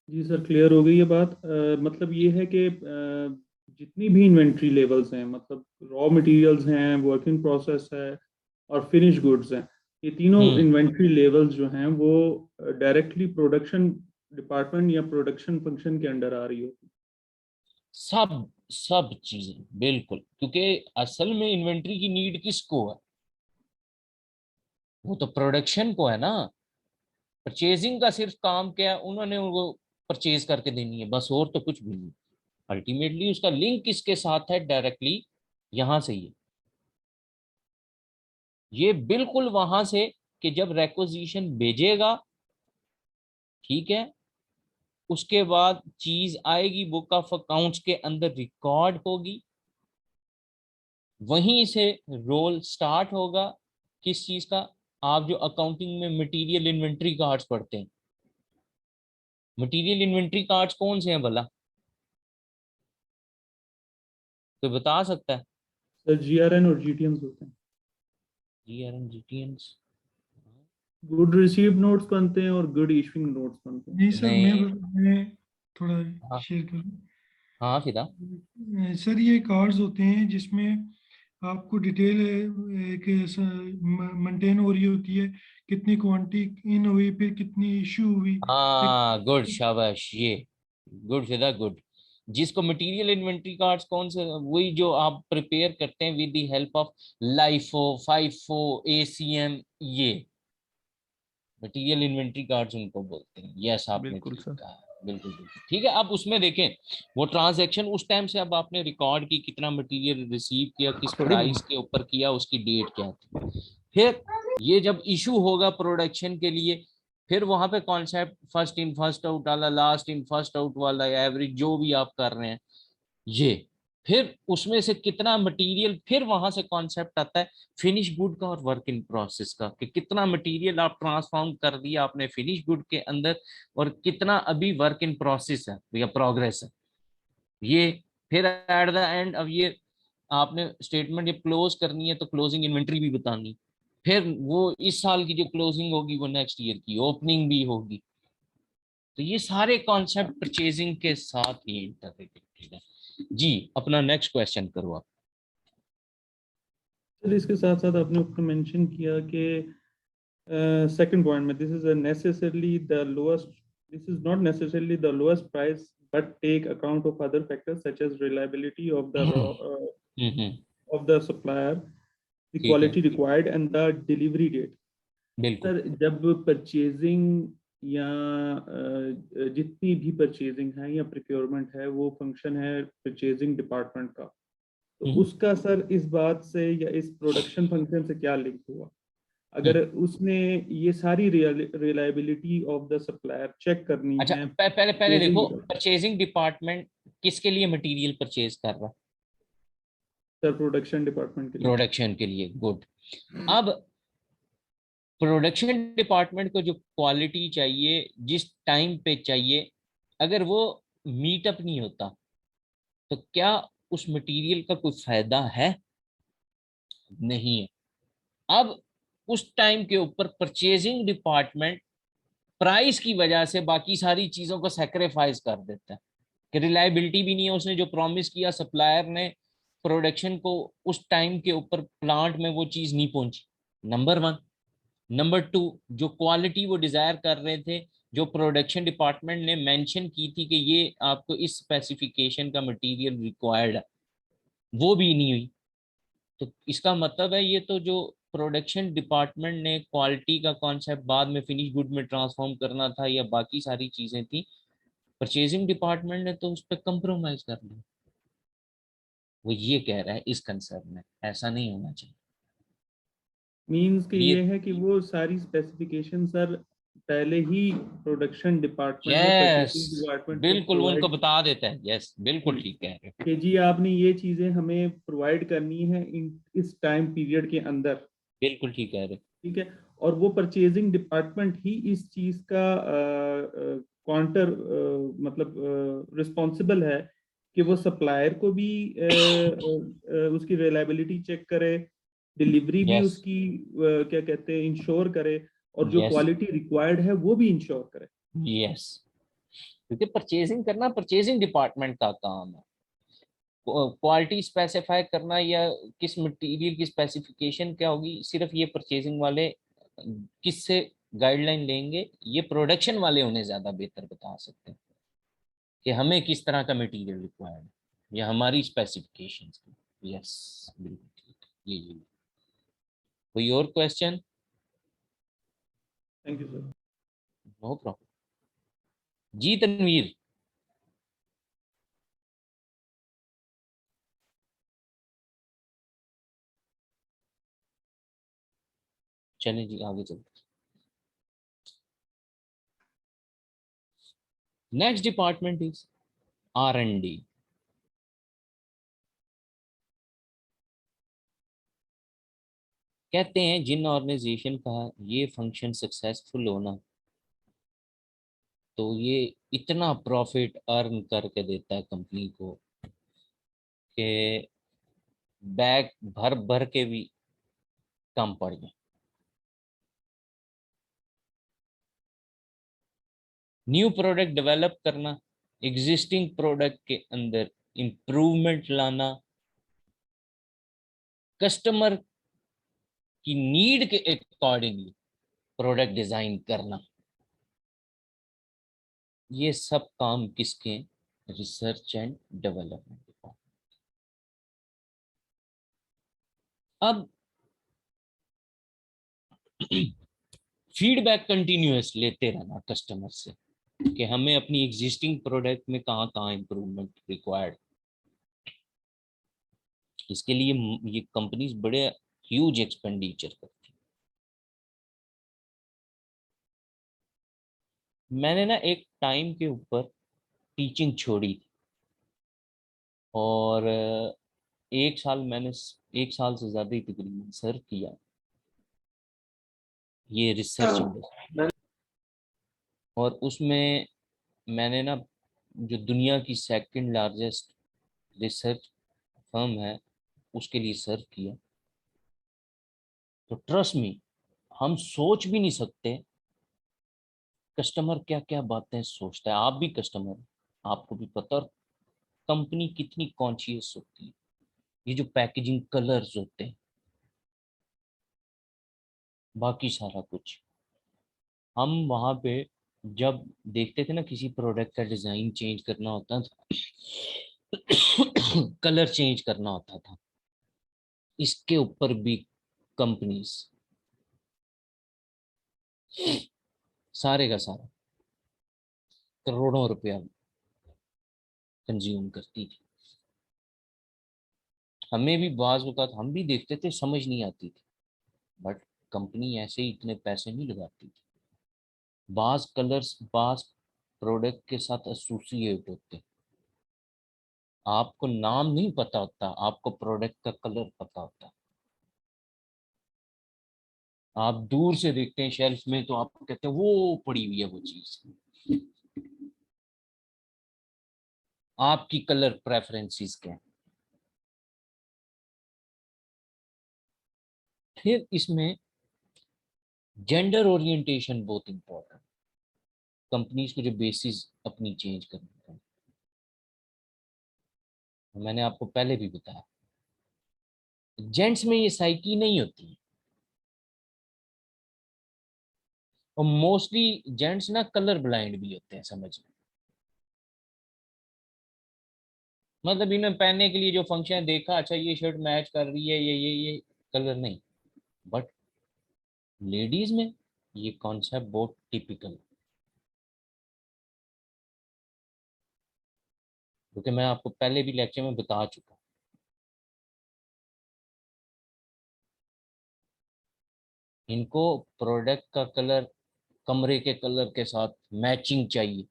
जी सर, क्लियर हो गई ये बात। मतलब ये है कि जितनी भी इन्वेंट्री लेवल्स हैं, मतलब रॉ मटेरियल्स हैं, वर्क इन प्रोसेस है और फिनिश गुड्स हैं, ये तीनों हम्म। इन्वेंट्री लेवल्स जो हैं वो डायरेक्टली प्रोडक्शन डिपार्टमेंट या प्रोडक्शन फंक्शन के अंडर आ रही होती सब सब चीजें बिल्कुल, क्योंकि असल में इन्वेंट्री की नीड किसको है, वो तो प्रोडक्शन को है ना। परचेजिंग का सिर्फ काम क्या है, उन्होंने उनको परचेज करके देनी है बस, और तो कुछ भी नहीं। अल्टीमेटली उसका लिंक किसके साथ है, डायरेक्टली यहां से ये बिल्कुल वहां से, कि जब रेक्विजिशन भेजेगा, ठीक है, उसके बाद चीज आएगी बुक ऑफ अकाउंट्स के अंदर रिकॉर्ड होगी, वहीं से रोल स्टार्ट होगा। किस चीज का? आप जो अकाउंटिंग में मटेरियल इन्वेंट्री कार्ड्स पढ़ते हैं, मटेरियल इन्वेंट्री कार्ड्स कौन से हैं भला, कोई बता सकता है? है सर। जीआरएन और जीटीएम्स होते हैं। जीआरएन जीटीएंस? गुड रिसीव्ड नोट्स बनते हैं और गुड इशूइंग नोट्स बनते हैं। नहीं सर, नहीं। मैं थोड़ा हाँ। शेयर करूँ। हाँ फिदा। सर ये कार्ड्स होते हैं जिसमें आपको डिटेल एक मेंटेन हो रही होती है, कितनी क्वांटिटी इन हुई, फिर कितनी इशू हुई। फिर हाँ गुड, शाबाश, ये गुड फिदा, गुड। जिसको मटेरियल इन्वेंट्री कार्ड्स कौन से, वही जो आप प्रिपेयर करते हैं with the help of LIFO, FIFO, ACM, ये मटेरियल इन्वेंट्री कार्ड्स उनको बोलते हैं। यस, आपने बिल्कुल ठीक सर। कहा, बिल्कुल बिल्कुल ठीक है। अब उसमें देखें वो ट्रांजैक्शन उस टाइम से अब आपने रिकॉर्ड की, कितना मटेरियल रिसीव किया, किस प्राइस के ऊपर किया, उसकी डेट क्या थी। फिर ये जब इशू होगा प्रोडक्शन के लिए, फिर वहां पे concept first in first out वाला, लास्ट इन फर्स्ट आउट वाला, एवरेज जो भी आप कर रहे हैं ये, फिर उसमें से कितना मटेरियल, फिर वहां से कॉन्सेप्ट आता है फिनिश गुड का और वर्क इन प्रोसेस का, कि कितना मटेरियल आप ट्रांसफॉर्म कर दिया आपने फिनिश गुड के अंदर और कितना अभी वर्क इन प्रोसेस है या प्रोग्रेस है ये। फिर एट द एंड अब ये आपने स्टेटमेंट जब क्लोज करनी है तो क्लोजिंग इन्वेंट्री भी बतानी, फिर वो इस साल की जो क्लोजिंग होगी वो नेक्स्ट ईयर की ओपनिंग भी होगी। तो ये सारे कॉन्सेप्ट परचेजिंग के साथ ही इंटररेटेड है। जी अपना नेक्स्ट क्वेश्चन करो आप। सर इसके साथ साथ आपने ऊपर मेंशन किया कि second point में this is a necessarily the lowest, this is not necessarily the lowest price but take account of other factors such as reliability of the raw, hmm. of the supplier, the ठीक है, quality required and the delivery date। बिल्कुल। Sir जब purchasing या जितनी भी purchasing है या procurement है वो फंक्शन है परचेजिंग डिपार्टमेंट का, तो हम्म, उसका सर इस बात से या इस प्रोडक्शन फंक्शन से क्या लिंक हुआ? हम्म। अगर उसने ये सारी reliability of the supplier check करनी अच्छा, है पहले पहले परचेजिंग देखो डिपार्टमेंट। परचेजिंग डिपार्टमेंट किसके लिए मटेरियल परचेज कर रहा है? सर प्रोडक्शन डिपार्टमेंट के लिए। प्रोडक्शन के लिए, गुड। अब प्रोडक्शन डिपार्टमेंट को जो क्वालिटी चाहिए जिस टाइम पे चाहिए, अगर वो मीटअप नहीं होता तो क्या उस मटेरियल का कोई फायदा है? नहीं है। अब उस टाइम के ऊपर परचेजिंग डिपार्टमेंट प्राइस की वजह से बाकी सारी चीजों को सेक्रीफाइस कर देता है कि रिलायबिलिटी भी नहीं है, उसने जो प्रॉमिस किया सप्लायर ने प्रोडक्शन को उस टाइम के ऊपर प्लांट में वो चीज नहीं पहुंची, नंबर वन। नंबर टू, जो क्वालिटी वो डिजायर कर रहे थे, जो प्रोडक्शन डिपार्टमेंट ने मेंशन की थी कि ये आपको इस स्पेसिफिकेशन का मटेरियल रिक्वायर्ड है, वो भी नहीं हुई। तो इसका मतलब है ये तो जो प्रोडक्शन डिपार्टमेंट ने क्वालिटी का कॉन्सेप्ट बाद में फिनिश गुड में ट्रांसफॉर्म करना था या बाकी सारी चीजें थी, परचेजिंग डिपार्टमेंट ने तो उस पर कंप्रोमाइज कर लिया। वो ये कह रहा है इस कंसर्न में ऐसा नहीं होना चाहिए। मीन्स कि ये ये है कि वो सारी स्पेसिफिकेशन सर पहले ही प्रोडक्शन डिपार्टमेंट ने यस, परचेसिंग डिपार्टमेंट को बिल्कुल वो उनको प्रोवाइड बता देता है, यस बिल्कुल की ठीक कह रहे हो। कि जी आपने ये चीजें हमें प्रोवाइड करनी है इस टाइम पीरियड के अंदर। बिल्कुल ठीक कह रहे हो। ठीक है। और वो परचेजिंग डिपार्टमेंट ही इस चीज का काउंटर मतलब रिस्पॉन्सिबल है कि वो सप्लायर को भी उसकी रिलायबिलिटी चेक करे, डिलीवरी भी यस उसकी क्या कहते हैं इंश्योर करे, और जो यस क्वालिटी रिक्वायर्ड है वो भी इंश्योर करे। यस, क्योंकि परचेजिंग करना परचेजिंग डिपार्टमेंट का काम है। क्वालिटी स्पेसिफाई करना या किस मटेरियल की स्पेसिफिकेशन क्या होगी, सिर्फ ये परचेजिंग वाले किससे गाइडलाइन लेंगे, ये प्रोडक्शन वाले उन्हें ज्यादा बेहतर बता सकते हैं कि हमें किस तरह का मटेरियल रिक्वायर्ड है या हमारी स्पेसिफिकेशंस की। यस बिल्कुल ठीक, ये कोई और question? Thank you sir. No problem जी। तनवीर, चलें जी आगे चलते। Next department is R&D। कहते हैं जिन ऑर्गेनाइजेशन का ये फंक्शन सक्सेसफुल होना, तो ये इतना प्रॉफिट अर्न करके देता है कंपनी को कि बैग भर भर के भी कम पड़ जाए। न्यू प्रोडक्ट डेवलप करना, एग्जिस्टिंग प्रोडक्ट के अंदर इंप्रूवमेंट लाना, कस्टमर की नीड के अकॉर्डिंगली प्रोडक्ट डिजाइन करना, ये सब काम किसके? Research and development department. अब फीडबैक कंटिन्यूअस लेते रहना कस्टमर से कि हमें अपनी एग्जिस्टिंग प्रोडक्ट में कहाँ कहाँ इंप्रूवमेंट रिक्वायर्ड। इसके लिए ये कंपनीज बड़े ह्यूज एक्सपेंडिचर करती हैं। मैंने ना एक टाइम के ऊपर टीचिंग छोड़ी थी और 1 साल मैंने 1 साल से ज्यादा ही तकरीबन सर्व किया ये रिसर्च इंडस्ट्री। और उसमें मैंने ना जो दुनिया की सेकंड लार्जेस्ट रिसर्च फर्म है उसके लिए सर्व किया। तो ट्रस्ट मी, हम सोच भी नहीं सकते कस्टमर क्या क्या बातें सोचता है। आप भी कस्टमर, आपको भी पता। और कंपनी कितनी कॉन्शियस होती है, ये जो पैकेजिंग कलर्स होते हैं, बाकी सारा कुछ। हम वहां पे जब देखते थे ना किसी प्रोडक्ट का डिजाइन चेंज करना होता था, कलर चेंज करना होता था, इसके ऊपर भी कंपनीज सारे का सारा करोड़ों रुपया कंज्यूम करती थी। हमें भी बाज औक़ात हम भी देखते थे, समझ नहीं आती थी, बट कंपनी ऐसे ही इतने पैसे नहीं लगाती थी। बाज कलर्स बाज प्रोडक्ट के साथ एसोसिएट होते, आपको नाम नहीं पता होता, आपको प्रोडक्ट का कलर पता होता। आप दूर से देखते हैं शेल्फ में तो आप कहते हैं वो पड़ी हुई है वो चीज। आपकी कलर प्रेफरेंसेस क्या है? फिर इसमें जेंडर ओरिएंटेशन बहुत इंपॉर्टेंट। कंपनीज को जो बेसिस अपनी चेंज करनी है। मैंने आपको पहले भी बताया, जेंट्स में ये साइकी नहीं होती, और मोस्टली जेंट्स ना कलर ब्लाइंड भी होते हैं, समझ में। मतलब इन्हें पहनने के लिए जो फंक्शन है, देखा अच्छा ये शर्ट मैच कर रही है, ये कलर नहीं, बट लेडीज में ये कॉन्सेप्ट बहुत टिपिकल, क्योंकि मैं आपको पहले भी लेक्चर में बता चुका। इनको प्रोडक्ट का कलर कमरे के कलर के साथ मैचिंग चाहिए,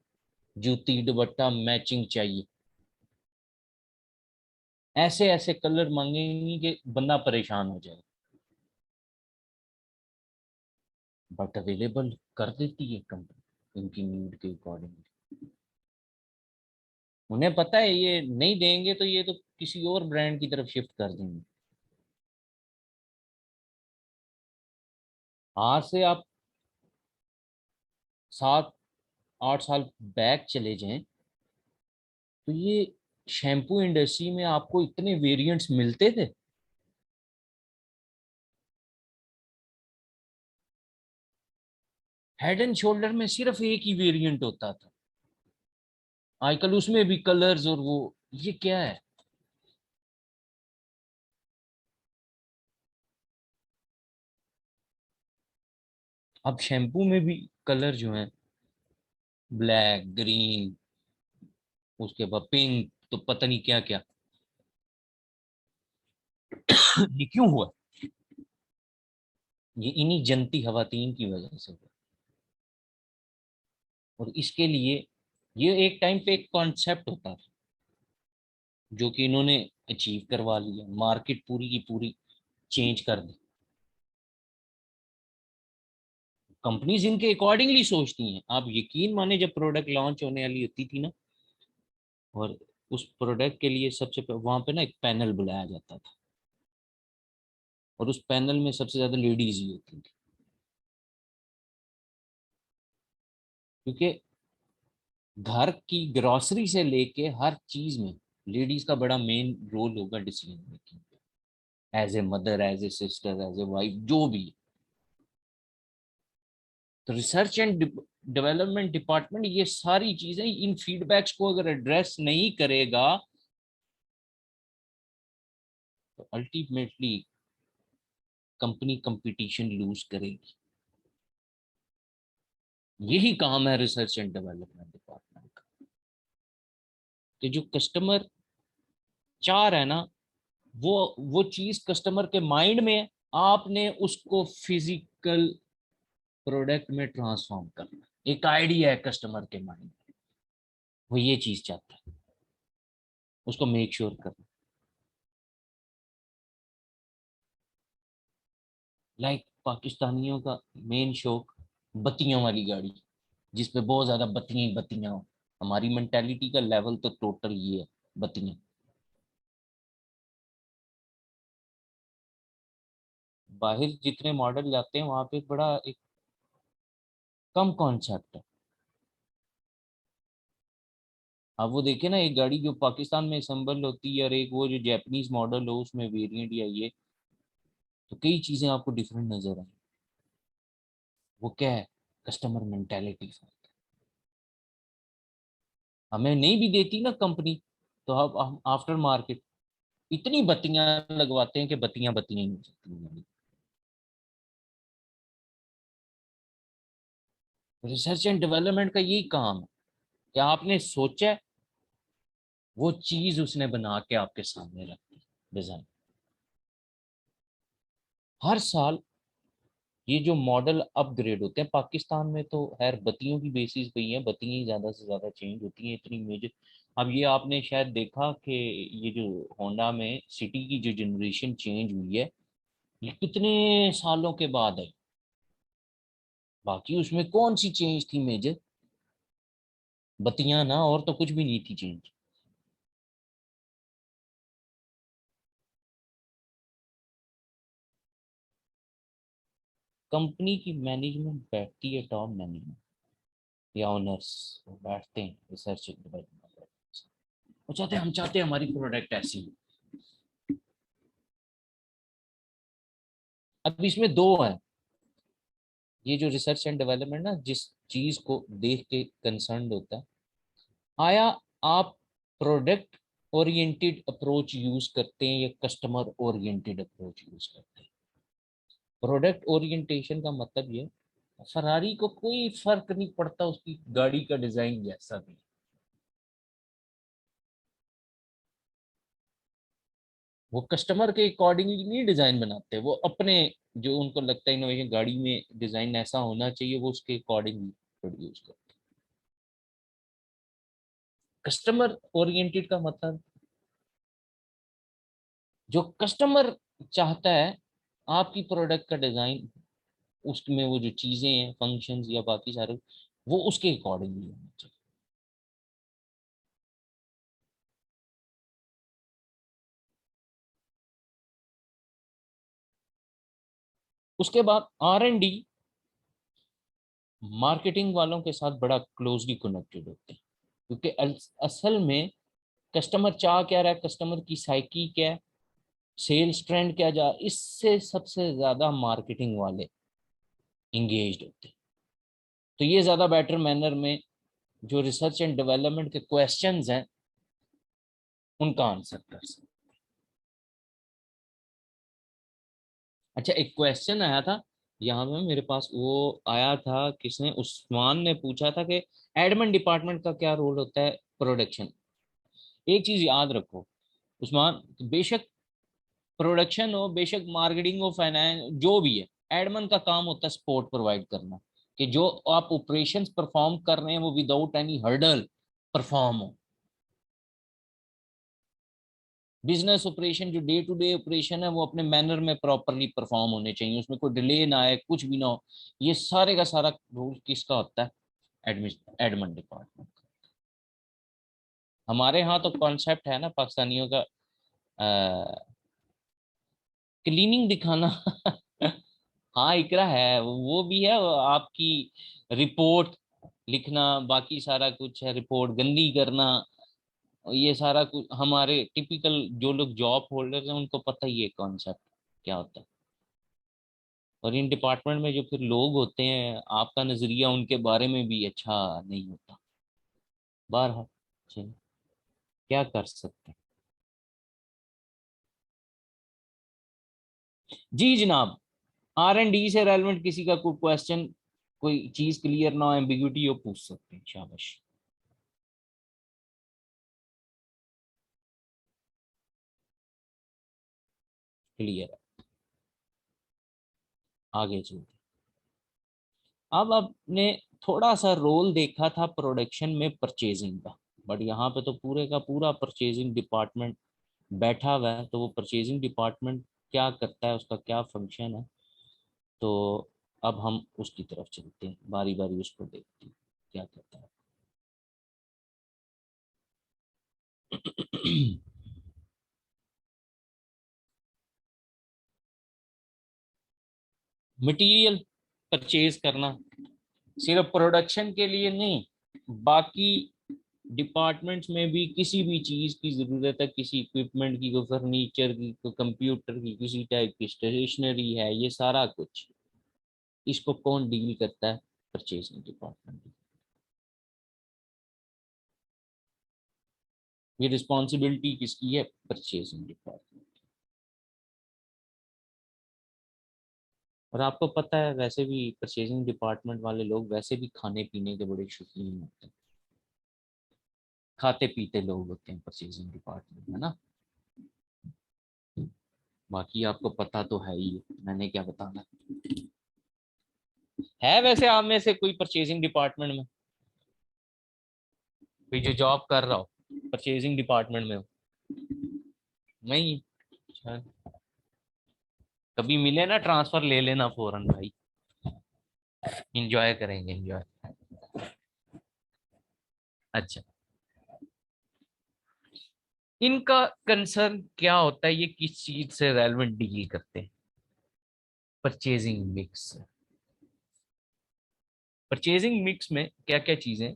जूती दुपट्टा मैचिंग चाहिए, ऐसे ऐसे कलर मांगेंगी कि बंदा परेशान हो जाए, बट अवेलेबल कर देती है कंपनी इनकी नीड के अकॉर्डिंग। उन्हें पता है ये नहीं देंगे तो ये तो किसी और ब्रांड की तरफ शिफ्ट कर देंगे। आज से आप 7-8 साल बैक चले जाएं तो ये शैम्पू इंडस्ट्री में आपको इतने वेरिएंट्स मिलते थे। हेड एंड शोल्डर में सिर्फ एक ही वेरिएंट होता था, आजकल उसमें भी कलर्स, और वो ये क्या है। अब शैम्पू में भी कलर जो है, ब्लैक, ग्रीन, उसके बाद पिंक, तो पता नहीं क्या क्या। ये क्यों हुआ? ये इन्हीं जनती खवातीन की वजह से हुआ। और इसके लिए ये एक टाइम पे एक कॉन्सेप्ट होता था जो कि इन्होंने अचीव करवा लिया, मार्केट पूरी की पूरी चेंज कर दी। कंपनीज इनके अकॉर्डिंगली सोचती हैं। आप यकीन माने, जब प्रोडक्ट लॉन्च होने वाली होती थी ना, और उस प्रोडक्ट के लिए सबसे वहां पे ना एक पैनल बुलाया जाता था, और उस पैनल में सबसे ज्यादा लेडीज ही होती थी, क्योंकि घर की ग्रोसरी से लेके हर चीज में लेडीज का बड़ा मेन रोल होगा decision making, as a mother, as a sister, as a wife, जो भी। तो रिसर्च एंड डेवलपमेंट डिपार्टमेंट ये सारी चीजें, इन फीडबैक्स को अगर एड्रेस नहीं करेगा तो अल्टीमेटली कंपनी कंपटीशन लूज करेगी। यही काम है रिसर्च एंड डेवलपमेंट डिपार्टमेंट का, कि जो कस्टमर चाह रहा है ना, वो चीज कस्टमर के माइंड में है, आपने उसको फिजिकल प्रोडक्ट में ट्रांसफॉर्म करना। एक आइडिया है कस्टमर के माइंड में, वो ये चीज चाहता है, उसको मेक श्योर करना। लाइक पाकिस्तानियों का मेन शौक बत्तियों वाली गाड़ी, जिसपे बहुत ज्यादा बत्तियां ही बत्तियां हो। हमारी मेंटेलिटी का लेवल तो टोटल ये है, बत्तियां। बाहर जितने मॉडल जाते हैं वहां पे बड़ा एक कम कॉन्सेप्ट है। अब वो देखे ना, एक गाड़ी जो पाकिस्तान में असेंबल होती है और एक वो जो जापानीज मॉडल हो उसमें वेरिएंट या ये, तो कई चीजें आपको डिफरेंट नजर आए। वो क्या है? Customer mentality. हमें नहीं भी देती ना कंपनी, तो अब हम आफ्टर मार्केट इतनी बत्तियां लगवाते हैं कि बत्तियां बत्तियां ही हो सकती हैं। रिसर्च एंड डेवलपमेंट का यही काम है कि आपने सोचा है, वो चीज उसने बना के आपके सामने रख दी, डिजाइन। हर साल ये जो मॉडल अपग्रेड होते हैं पाकिस्तान में, तो खैर बत्तियों की बेसिस पे ही है, बत्तियां ही ज्यादा से ज्यादा चेंज होती हैं, इतनी मेजर। अब ये आपने शायद देखा कि ये जो होंडा में सिटी की जो जनरेशन चेंज हुई है, ये कितने सालों के बाद है। बाकी उसमें कौन सी चेंज थी मेजर? बत्तियां ना, और तो कुछ भी नहीं थी चेंज। कंपनी की मैनेजमेंट बैठती है टॉप मैनेजमेंट, या ओनर्स बैठते हैं रिसर्च डेवलपमेंट, वो चाहते हैं, हम चाहते हैं हमारी प्रोडक्ट ऐसी हो। अब इसमें दो है, ये जो रिसर्च एंड डेवलपमेंट ना जिस चीज को देख के कंसर्न होता है, आया आप प्रोडक्ट ओरिएंटेड अप्रोच यूज करते हैं या कस्टमर ओरिएंटेड अप्रोच यूज करते हैं। प्रोडक्ट ओरिएंटेशन का मतलब ये, फरारी को कोई फर्क नहीं पड़ता उसकी गाड़ी का डिजाइन जैसा भी, वो कस्टमर के अकॉर्डिंगली नहीं डिजाइन बनाते, वो अपने जो उनको लगता है इनोवेशन गाड़ी में डिजाइन ऐसा होना चाहिए वो उसके अकॉर्डिंगली प्रोड्यूस करते। कस्टमर ओरिएंटेड का मतलब जो कस्टमर चाहता है आपकी प्रोडक्ट का डिजाइन, उसमें वो जो चीजें हैं फंक्शंस या बाकी सारे वो उसके अकॉर्डिंगली होना चाहिए। उसके बाद R&D मार्केटिंग वालों के साथ बड़ा क्लोजली कनेक्टेड होते हैं, क्योंकि असल में कस्टमर चाह क्या रहा है, कस्टमर की साइकी क्या है, सेल्स ट्रेंड क्या जा, इससे सबसे ज्यादा मार्केटिंग वाले इंगेज्ड होते हैं। तो ये ज्यादा बेटर मैनर में जो रिसर्च एंड डेवलपमेंट के क्वेश्चंस हैं उनका आंसर कर सकते। अच्छा, एक क्वेश्चन आया था यहाँ में मेरे पास, वो आया था किसने, उस्मान ने पूछा था कि एडमिन डिपार्टमेंट का क्या रोल होता है प्रोडक्शन। एक चीज याद रखो उस्मान, बेशक प्रोडक्शन हो, बेशक मार्केटिंग हो, फाइनेंस जो भी है, एडमिन का काम होता है सपोर्ट प्रोवाइड करना, कि जो आप ऑपरेशंस परफॉर्म कर रहे हैं वो विदाउट एनी हर्डल परफॉर्म हो। बिजनेस ऑपरेशन जो डे टू डे ऑपरेशन है वो अपने मैनर में प्रॉपरली परफॉर्म होने चाहिए, उसमें कोई डिले ना आए, कुछ भी ना हो। ये सारे का सारा रोल किसका होता है, एडमिन डिपार्टमेंट का। हमारे यहाँ तो कॉन्सेप्ट है ना पाकिस्तानियों का, क्लीनिंग दिखाना हाँ इकरा है, वो भी है, वो आपकी रिपोर्ट लिखना, बाकी सारा कुछ है, रिपोर्ट गंदी करना, ये सारा कुछ हमारे टिपिकल जो लोग जॉब होल्डर्स हैं उनको पता ही है कॉन्सेप्ट क्या होता है। और इन डिपार्टमेंट में जो फिर लोग होते हैं, आपका नजरिया उनके बारे में भी अच्छा नहीं होता। बहरहाल चलिए, क्या कर सकते हैं। जी जनाब, R&D से रेलेवेंट किसी का कोई क्वेश्चन, कोई चीज क्लियर ना हो, एम्बिग्यूटी हो, पूछ सकते हैं, शाबाश। क्लियर है, आगे चलते। अब आपने थोड़ा सा रोल देखा था प्रोडक्शन में परचेजिंग का, बट यहाँ पे तो पूरे का पूरा परचेजिंग डिपार्टमेंट बैठा हुआ है, तो वो परचेजिंग डिपार्टमेंट क्या करता है, उसका क्या फंक्शन है, तो अब हम उसकी तरफ चलते हैं, बारी बारी उसको देखते हैं क्या करता है। मटेरियल परचेज करना सिर्फ प्रोडक्शन के लिए नहीं, बाकी डिपार्टमेंट्स में भी किसी भी चीज की जरूरत है, किसी इक्विपमेंट की, कोई फर्नीचर की, कोई कंप्यूटर की, किसी टाइप की स्टेशनरी है, ये सारा कुछ इसको कौन डील करता है, परचेजिंग डिपार्टमेंट। ये रिस्पॉन्सिबिलिटी किसकी है, परचेजिंग डिपार्टमेंट। और आपको पता है वैसे भी परचेजिंग डिपार्टमेंट वाले लोग वैसे भी खाने पीने के बड़े शौकीन होते हैं, खाते पीते लोग होते हैं परचेजिंग डिपार्टमेंट में ना। बाकी आपको पता तो है ही, मैंने क्या बताना है। वैसे आप में से कोई परचेजिंग डिपार्टमेंट में, कोई जो जॉब कर रहा हो परचेजिंग डिपार्टमेंट में हो? नहीं? अच्छा, कभी मिले ना ट्रांसफर ले लेना फौरन भाई, इंजॉय करेंगे इंजॉय। अच्छा, इनका कंसर्न क्या होता है, ये किस चीज से रेलेवेंट डील करते हैं, परचेजिंग मिक्स। परचेजिंग मिक्स में क्या क्या चीजें,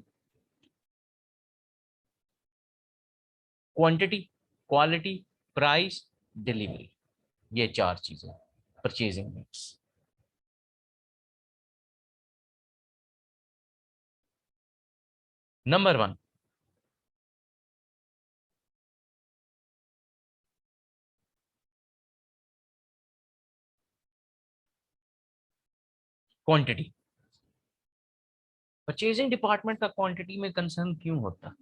क्वांटिटी, क्वालिटी, प्राइस, डिलीवरी, ये 4 चीजें purchasing mix. Number 1, quantity. Purchasing department का क्वांटिटी में कंसर्न क्यों होता?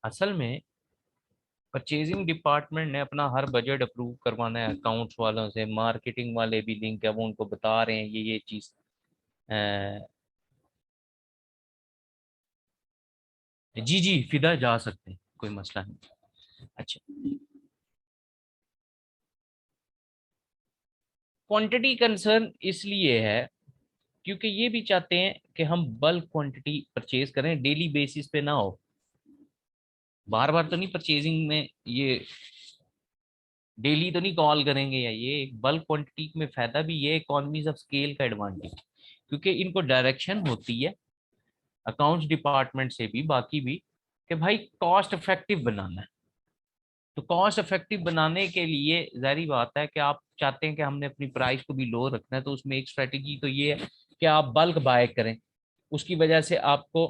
असल में परचेजिंग डिपार्टमेंट ने अपना हर बजट अप्रूव करवाना है अकाउंट्स वालों से, मार्केटिंग वाले भी लिंक है, वो उनको बता रहे हैं ये चीज जी जी फिदा जा सकते हैं, कोई मसला नहीं। अच्छा, क्वांटिटी कंसर्न इसलिए है क्योंकि ये भी चाहते हैं कि हम बल्क क्वांटिटी परचेज करें, डेली बेसिस पे ना हो, बार बार तो नहीं परचेजिंग में, ये डेली तो नहीं कॉल करेंगे, या ये एक बल्क क्वांटिटी में फायदा भी ये इकोनॉमीज ऑफ स्केल का एडवांटेज, क्योंकि इनको डायरेक्शन होती है अकाउंट्स डिपार्टमेंट से भी, बाकी भी, कि भाई कॉस्ट इफेक्टिव बनाना है। तो कॉस्ट इफेक्टिव बनाने के लिए जाहिर बात है कि आप चाहते हैं कि हमने अपनी प्राइस को भी लो रखना है, तो उसमें एक स्ट्रेटेजी तो ये है कि आप बल्क बाय करें। उसकी वजह से आपको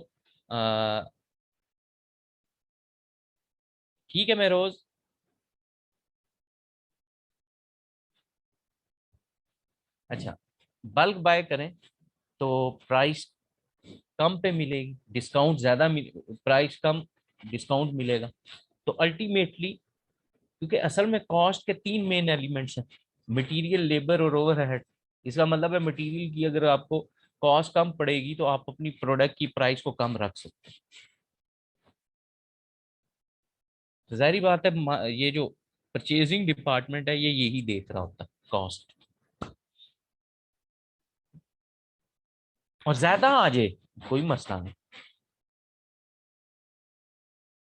ठीक है मैं रोज, अच्छा, बल्क बाय करें तो प्राइस कम पे मिलेगी, डिस्काउंट ज्यादा प्राइस कम, डिस्काउंट मिलेगा। तो अल्टीमेटली, क्योंकि असल में कॉस्ट के 3 मेन एलिमेंट्स हैं, मटेरियल, लेबर और ओवरहेड। इसका मतलब है मटेरियल की अगर आपको कॉस्ट कम पड़ेगी तो आप अपनी प्रोडक्ट की प्राइस को कम रख सकते हैं। तो जाहिर बात है ये जो परचेजिंग डिपार्टमेंट है ये यही देख रहा होता है, कॉस्ट। और ज्यादा आ जाए कोई मसला नहीं,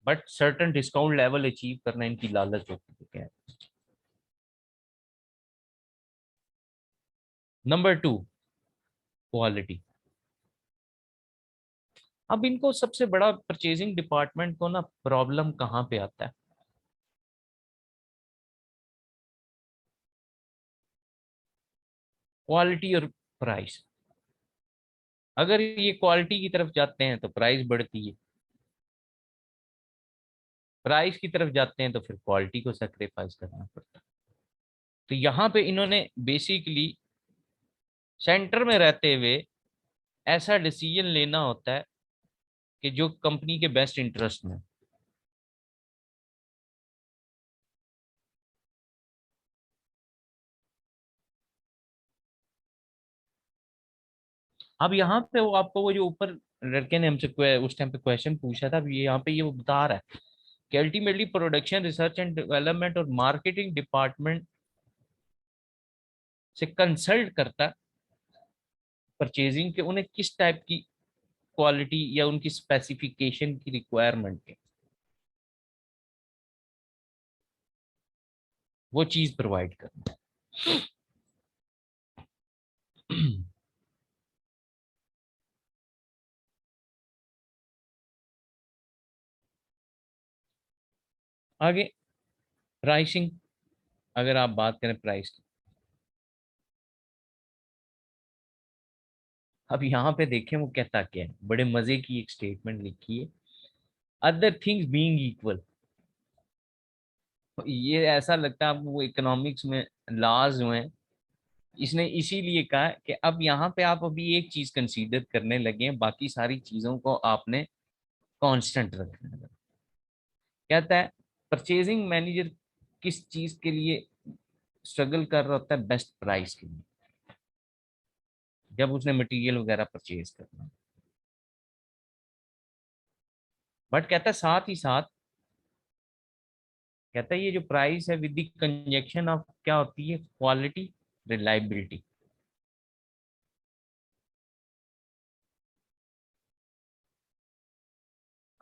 but certain discount level achieve करना इनकी लालच होती है। क्या है? Number 2, quality. अब इनको सबसे बड़ा परचेजिंग डिपार्टमेंट को ना प्रॉब्लम कहाँ पे आता है? क्वालिटी और प्राइस। अगर ये क्वालिटी की तरफ जाते हैं तो प्राइस बढ़ती है, प्राइस की तरफ जाते हैं तो फिर क्वालिटी को सेक्रीफाइस करना पड़ता है। तो यहाँ पे इन्होंने बेसिकली सेंटर में रहते हुए ऐसा डिसीजन लेना होता है कि जो कंपनी के बेस्ट इंटरेस्ट में। अब यहाँ पे वो आपको वो जो ऊपर लड़के ने हमसे उस टाइम पे क्वेश्चन पूछा था, अब ये यहाँ पे ये वो बता रहा है कि ultimately production, research and development और मार्केटिंग डिपार्टमेंट से कंसल्ट करता है परचेजिंग के उन्हें किस टाइप की क्वालिटी या उनकी स्पेसिफिकेशन की रिक्वायरमेंट है, वो चीज प्रोवाइड करना। आगे प्राइसिंग, अगर आप बात करें प्राइस की, अब यहाँ पे देखें वो कहता क्या है, बड़े मजे की एक स्टेटमेंट लिखी है, अदर थिंग्स बीइंग इक्वल। ये ऐसा लगता है आपको वो इकोनॉमिक्स में लॉज हुए हैं, इसने इसीलिए कहा कि अब यहाँ पे आप अभी एक चीज कंसीडर करने लगे हैं, बाकी सारी चीजों को आपने कांस्टेंट रखना है। कहता है परचेजिंग मैनेजर किस चीज के लिए स्ट्रगल कर रहा होता है? बेस्ट प्राइस के लिए, जब उसने मटेरियल वगैरह परचेज करना। बट कहता है साथ ही साथ, कहता है ये जो प्राइस है विद द कंजक्शन ऑफ क्या होती है, क्वालिटी, रिलायबिलिटी।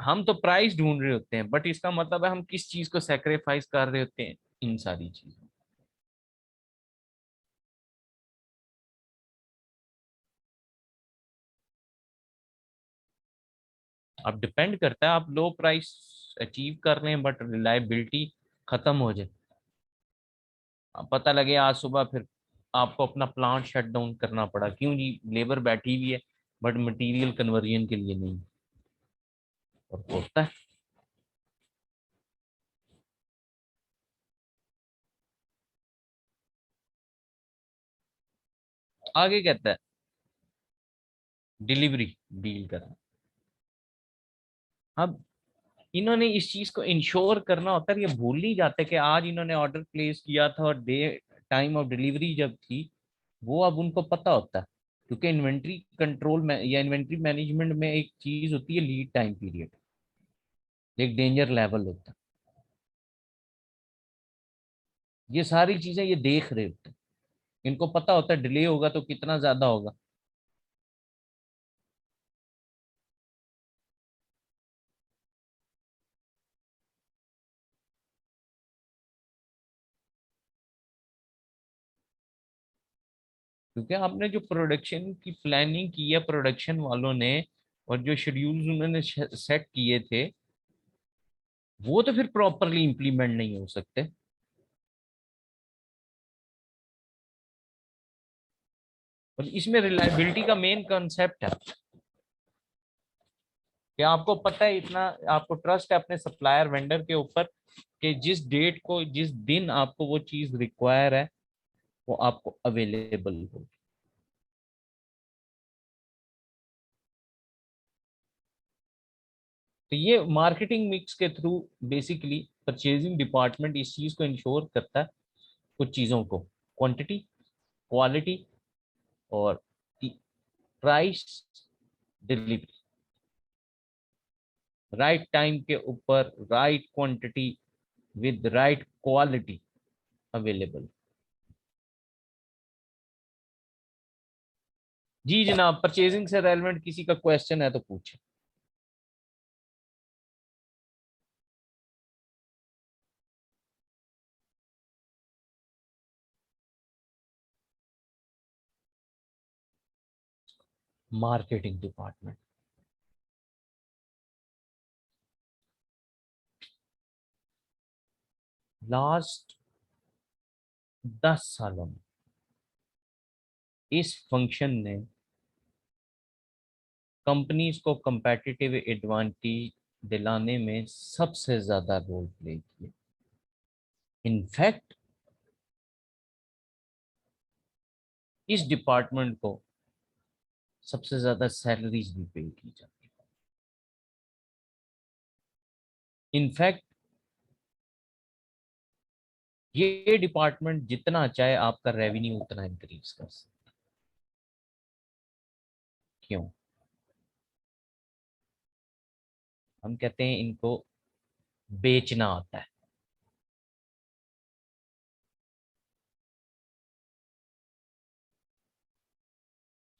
हम तो प्राइस ढूंढ रहे होते हैं, बट इसका मतलब है हम किस चीज को सेक्रीफाइस कर रहे होते हैं, इन सारी चीजों। अब डिपेंड करता है, आप लो प्राइस अचीव कर रहे हैं बट रिलायबिलिटी खत्म हो जाए, अब पता लगे आज सुबह फिर आपको अपना प्लांट शट डाउन करना पड़ा, क्यों जी, लेबर बैठी हुई है बट मटेरियल कन्वर्जन के लिए नहीं, और होता है। आगे कहता है डिलीवरी डील करना। अब इन्होंने इस चीज को इंश्योर करना होता है, ये भूल नहीं जाते कि आज इन्होंने ऑर्डर प्लेस किया था और डे टाइम ऑफ डिलीवरी जब थी वो अब उनको पता होता है, क्योंकि इन्वेंट्री कंट्रोल में या इन्वेंट्री मैनेजमेंट में एक चीज होती है लीड टाइम पीरियड, एक डेंजर लेवल होता है। ये सारी चीजें ये देख रहे होते हैं, इनको पता होता है डिले होगा तो कितना ज्यादा होगा। क्योंकि आपने जो प्रोडक्शन की प्लानिंग की है प्रोडक्शन वालों ने, और जो शेड्यूल्स उन्होंने सेट किए थे वो तो फिर प्रॉपरली इंप्लीमेंट नहीं हो सकते। और इसमें रिलायबिलिटी का मेन कॉन्सेप्ट है कि आपको पता है इतना, आपको ट्रस्ट है अपने सप्लायर वेंडर के ऊपर कि जिस डेट को जिस दिन आपको वो चीज रिक्वायर है वो आपको अवेलेबल हो। तो ये मार्केटिंग मिक्स के थ्रू बेसिकली परचेजिंग डिपार्टमेंट इस चीज को इंश्योर करता है, कुछ चीजों को, क्वांटिटी, क्वालिटी और प्राइस, डिलीवरी, राइट टाइम के ऊपर right quantity with right quality available. जी जनाब, परचेजिंग से रेलेवेंट किसी का क्वेश्चन है तो पूछे। मार्केटिंग डिपार्टमेंट लास्ट 10 सालों में इस फंक्शन ने कंपनीज को कंपेटिटिव एडवांटेज दिलाने में सबसे ज्यादा रोल प्ले किया। इनफैक्ट इस डिपार्टमेंट को सबसे ज्यादा सैलरीज भी पे की जाती है। इनफैक्ट ये डिपार्टमेंट जितना चाहे आपका रेवेन्यू उतना इंक्रीज कर सकता है। क्यों? हम कहते हैं इनको बेचना आता है।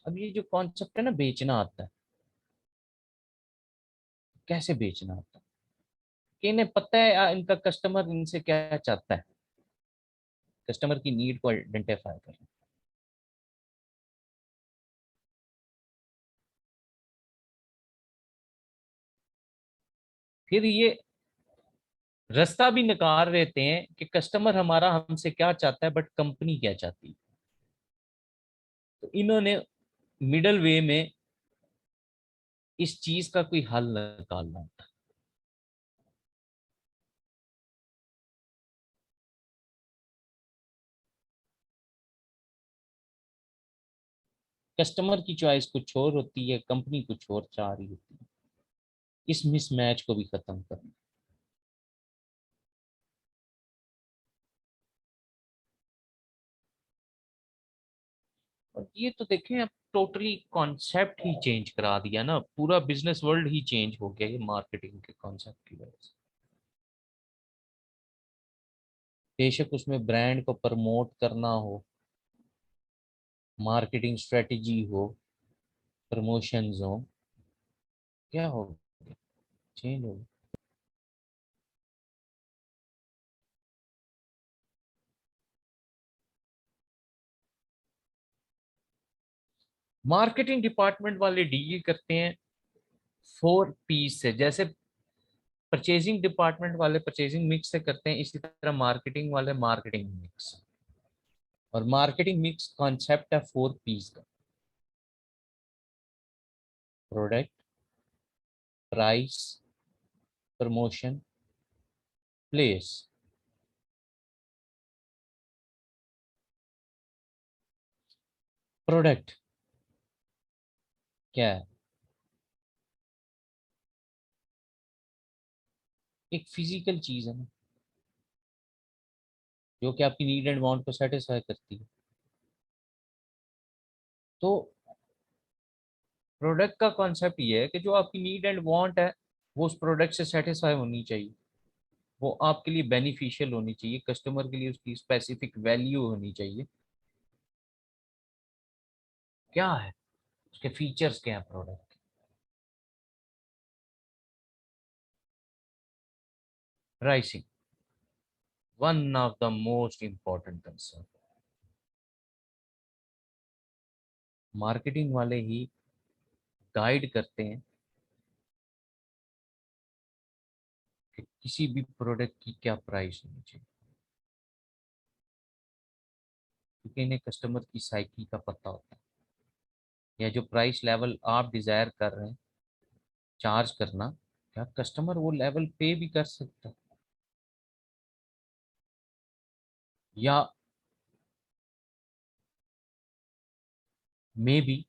अब ये जो कॉन्सेप्ट है ना, बेचना आता है, कैसे बेचना आता है कि इन्हें पता है इनका कस्टमर इनसे क्या चाहता है, कस्टमर की नीड को आइडेंटिफाई करना। फिर ये रास्ता भी निकाल देते हैं कि कस्टमर हमारा हमसे क्या चाहता है बट कंपनी क्या चाहती है। तो इन्होंने मिडल वे में इस चीज का कोई हल निकालना होता है। कस्टमर की चॉइस कुछ और होती है, कंपनी कुछ और चाह रही होती है, इस मिसमैच को भी खत्म करना। और ये तो देखें, अब टोटली कॉन्सेप्ट ही चेंज करा दिया ना, पूरा बिजनेस वर्ल्ड ही चेंज हो गया ये मार्केटिंग के कॉन्सेप्ट की वजह से। बेशक उसमें ब्रांड को प्रमोट करना हो, मार्केटिंग स्ट्रेटजी हो, प्रमोशंस हो, क्या हो, चेंज हो। मार्केटिंग डिपार्टमेंट वाले डील करते हैं 4 पीस से, जैसे परचेजिंग डिपार्टमेंट वाले परचेजिंग मिक्स से करते हैं, इसी तरह मार्केटिंग वाले मार्केटिंग मिक्स। और मार्केटिंग मिक्स कॉन्सेप्ट है 4 पीस का: product, price, promotion, place. Product क्या है? एक फिजिकल चीज है ना, जो कि आपकी नीड एंड वांट को सेटिस्फाई करती है। तो प्रोडक्ट का कॉन्सेप्ट ये है कि जो आपकी नीड एंड वांट है वो उस प्रोडक्ट से सेटिस्फाई होनी चाहिए, वो आपके लिए बेनिफिशियल होनी चाहिए, कस्टमर के लिए उसकी स्पेसिफिक वैल्यू होनी चाहिए। क्या है उसके फीचर्स, क्या है product? Pricing, one of the most important concern. Marketing वाले ही गाइड करते हैं कि किसी भी प्रोडक्ट की क्या प्राइस होनी चाहिए, क्योंकि इन्हें कस्टमर की साइकी का पता होता है, या जो प्राइस लेवल आप डिजायर कर रहे हैं चार्ज करना, क्या कस्टमर वो लेवल पे भी कर सकता है, या मे बी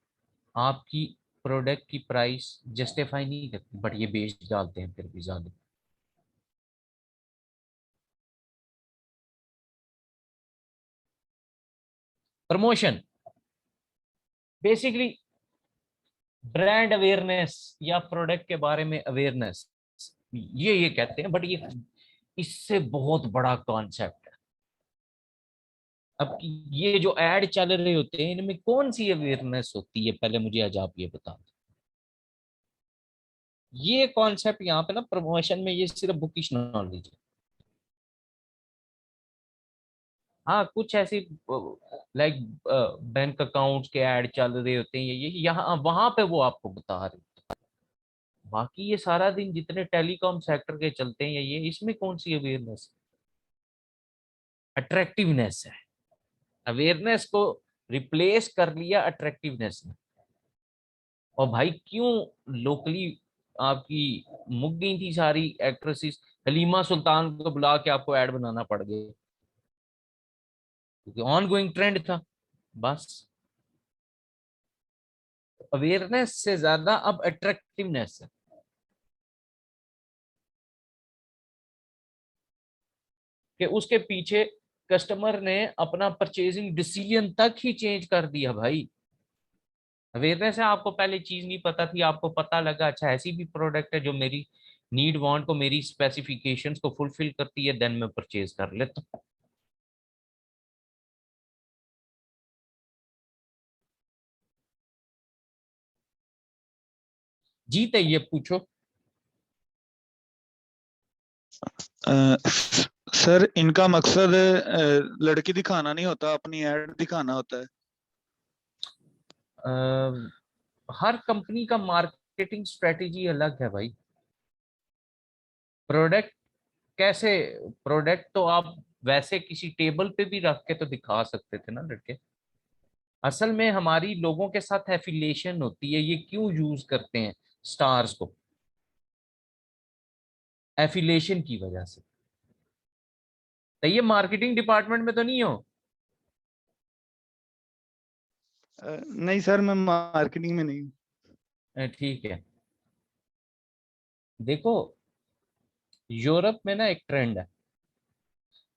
आपकी प्रोडक्ट की प्राइस जस्टिफाई नहीं करती, बट ये बेच डालते हैं फिर भी ज्यादा। प्रमोशन बेसिकली ब्रांड अवेयरनेस या प्रोडक्ट के बारे में अवेयरनेस, ये कहते हैं, बट ये इससे बहुत बड़ा कॉन्सेप्ट है। अब ये जो एड चल रहे होते हैं इनमें कौन सी अवेयरनेस होती है, पहले मुझे आज आप ये बता दें। ये कॉन्सेप्ट यहाँ पे ना प्रमोशन में ये सिर्फ बुकिश नॉलेज है। हाँ, कुछ ऐसी लाइक बैंक अकाउंट्स के ऐड चल रहे होते हैं, ये यहाँ वहां पे वो आपको बता रहे होते हैं। बाकी ये सारा दिन जितने टेलीकॉम सेक्टर के चलते हैं ये इसमें कौन सी अवेयरनेस? अट्रैक्टिवनेस है। अवेयरनेस को रिप्लेस कर लिया अट्रैक्टिवनेस ने। और भाई क्यों लोकली आपकी मुक गई थी सारी एक्ट्रेसेस, हलीमा सुल्तान को बुला के आपको ऐड बनाना पड़ गया, क्योंकि ऑन गोइंग ट्रेंड था। बस अवेयरनेस से ज्यादा अब अट्रैक्टिवनेस है कि उसके पीछे कस्टमर ने अपना परचेजिंग डिसीजन तक ही चेंज कर दिया भाई। अवेयरनेस है, आपको पहले चीज नहीं पता थी, आपको पता लगा अच्छा ऐसी भी प्रोडक्ट है जो मेरी नीड वांट को, मेरी स्पेसिफिकेशंस को फुलफिल करती है, देन मैं परचेज कर लेता हूं। जीत है, ये पूछो। अ, सर इनका मकसद लड़की दिखाना नहीं होता, अपनी एड दिखाना होता है। हर कंपनी का मार्केटिंग स्ट्रेटेजी अलग है भाई। प्रोडक्ट कैसे, प्रोडक्ट तो आप वैसे किसी टेबल पे भी रख के तो दिखा सकते थे ना लड़के। असल में हमारी लोगों के साथ एफिलिएशन होती है, ये क्यों यूज करते हैं स्टार्स को? एफिलिएशन की वजह से। तो ये मार्केटिंग डिपार्टमेंट में तो नहीं हो? नहीं सर, मैं मार्केटिंग में नहीं हूँ। ठीक है। देखो, यूरोप में ना एक ट्रेंड है।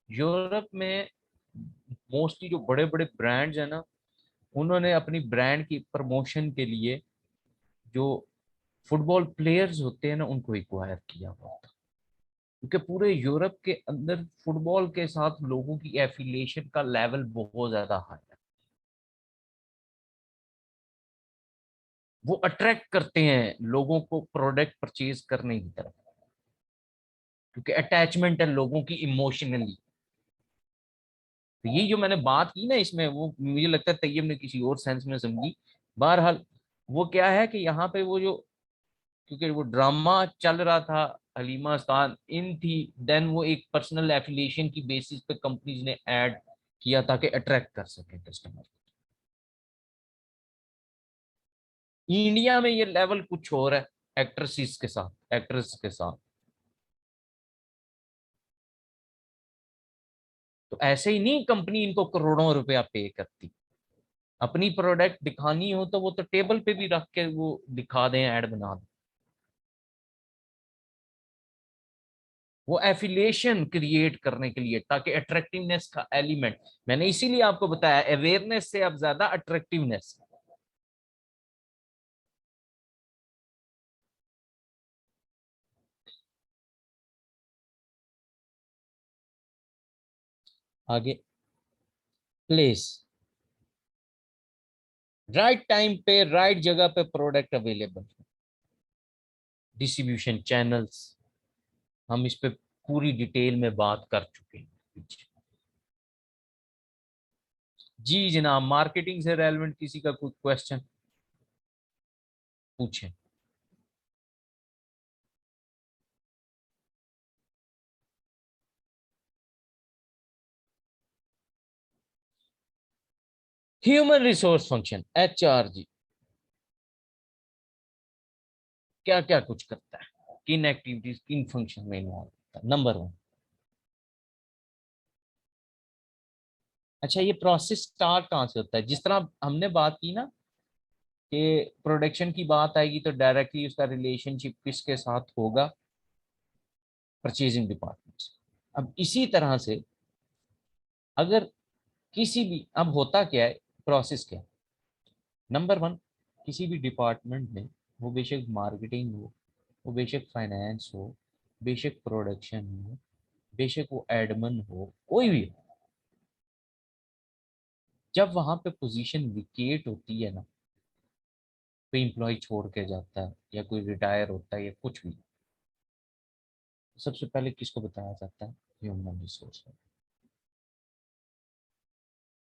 यूरोप में मोस्टली जो बड़े बड़े ब्रांड्स हैं ना, उन्होंने अपनी ब्रांड की प्रमोशन के लिए जो फुटबॉल प्लेयर्स होते हैं ना उनको एक्वायर किया हुआ था, क्योंकि पूरे यूरोप के अंदर फुटबॉल के साथ लोगों की एफिलिएशन का लेवल बहुत ज्यादा हाई है। वो अट्रैक्ट करते हैं लोगों को प्रोडक्ट परचेज करने की तरफ, क्योंकि अटैचमेंट है लोगों की इमोशनली। तो ये जो मैंने बात की ना इसमें, वो मुझे लगता है तैयब ने किसी और सेंस में समझी। बहरहाल वो क्या है कि यहाँ पे वो जो क्योंकि वो ड्रामा चल रहा था, हलीमा खान इन थी, देन वो एक पर्सनल एफिलिएशन की बेसिस पे कंपनीज ने ऐड किया ताकि अट्रैक्ट कर सके कस्टमर। इंडिया में ये लेवल कुछ और है, एक्ट्रेसेस के साथ, एक्ट्रेस के साथ। तो ऐसे ही नहीं कंपनी इनको करोड़ों रुपया पे करती। अपनी प्रोडक्ट दिखानी हो तो वो तो टेबल पे भी रख के वो दिखा दें, ऐड बना दें। वो एफिलिएशन क्रिएट करने के लिए, ताकि अट्रैक्टिवनेस का एलिमेंट, मैंने इसीलिए आपको बताया अवेयरनेस से अब ज्यादा अट्रैक्टिवनेस। आगे प्लेस, राइट टाइम पे राइट जगह पे प्रोडक्ट अवेलेबल, डिस्ट्रीब्यूशन चैनल्स, हम इस पे पूरी डिटेल में बात कर चुके हैं। जी जनाब, मार्केटिंग से रेलेवेंट किसी का कोई क्वेश्चन पूछें। ह्यूमन रिसोर्स फंक्शन, एचआर जी, क्या क्या कुछ करता है, किन एक्टिविटीज किन फंक्शन में इन्वॉल्व होता है। नंबर 1, अच्छा ये प्रोसेस स्टार्ट कहाँ से होता है? जिस तरह हमने बात की ना कि प्रोडक्शन की बात आएगी तो डायरेक्टली उसका रिलेशनशिप किसके साथ होगा? परचेजिंग डिपार्टमेंट से। अब इसी तरह से अगर किसी भी, अब होता क्या है, प्रोसेस क्या है? नंबर 1, किसी भी डिपार्टमेंट में, वो बेशक मार्केटिंग हो, वो बेशक फाइनेंस हो, बेशक प्रोडक्शन हो, बेशक वो एडमिन हो, कोई भी हो, जब वहां पे पोजीशन विकेट होती है ना, कोई एम्प्लॉय छोड़ के जाता है या कोई रिटायर होता है या कुछ भी, सबसे पहले किसको बताया जाता है? Human resource.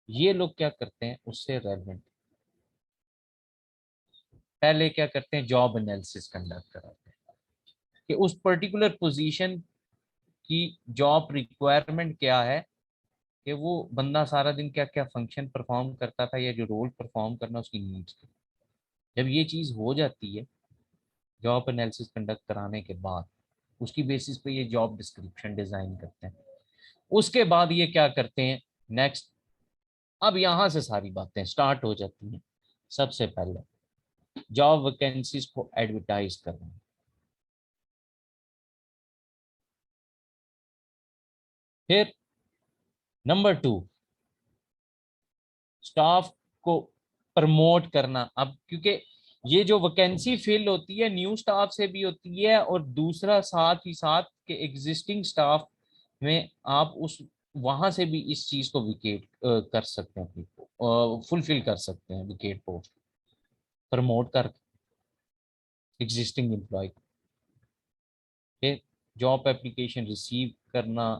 ये लोग क्या करते हैं उससे रेलेवेंट, पहले क्या करते हैं, जॉब एनालिसिस कंडक्ट कराते हैं कि उस पर्टिकुलर पोजीशन की जॉब रिक्वायरमेंट क्या है, कि वो बंदा सारा दिन क्या क्या फंक्शन परफॉर्म करता था या जो रोल परफॉर्म करना उसकी नीड्स थी। जब ये चीज़ हो जाती है जॉब एनालिसिस कंडक्ट कराने के बाद, उसकी बेसिस पे ये जॉब डिस्क्रिप्शन डिजाइन करते हैं। उसके बाद ये क्या करते हैं नेक्स्ट, अब यहां से सारी बातें स्टार्ट हो जाती हैं। सबसे पहले जॉब वैकेंसीज को एडवर्टाइज करना, फिर नंबर 2, स्टाफ को प्रमोट करना। अब क्योंकि ये जो वैकेंसी फिल होती है न्यू स्टाफ से भी होती है, और दूसरा साथ ही साथ के एग्जिस्टिंग स्टाफ में आप उस वहां से भी इस चीज को विकेट कर सकते हैं, फुलफिल कर सकते हैं विकेट पोस्ट, प्रमोट कर एग्जिस्टिंग एम्प्लॉय। फिर जॉब एप्लीकेशन रिसीव करना,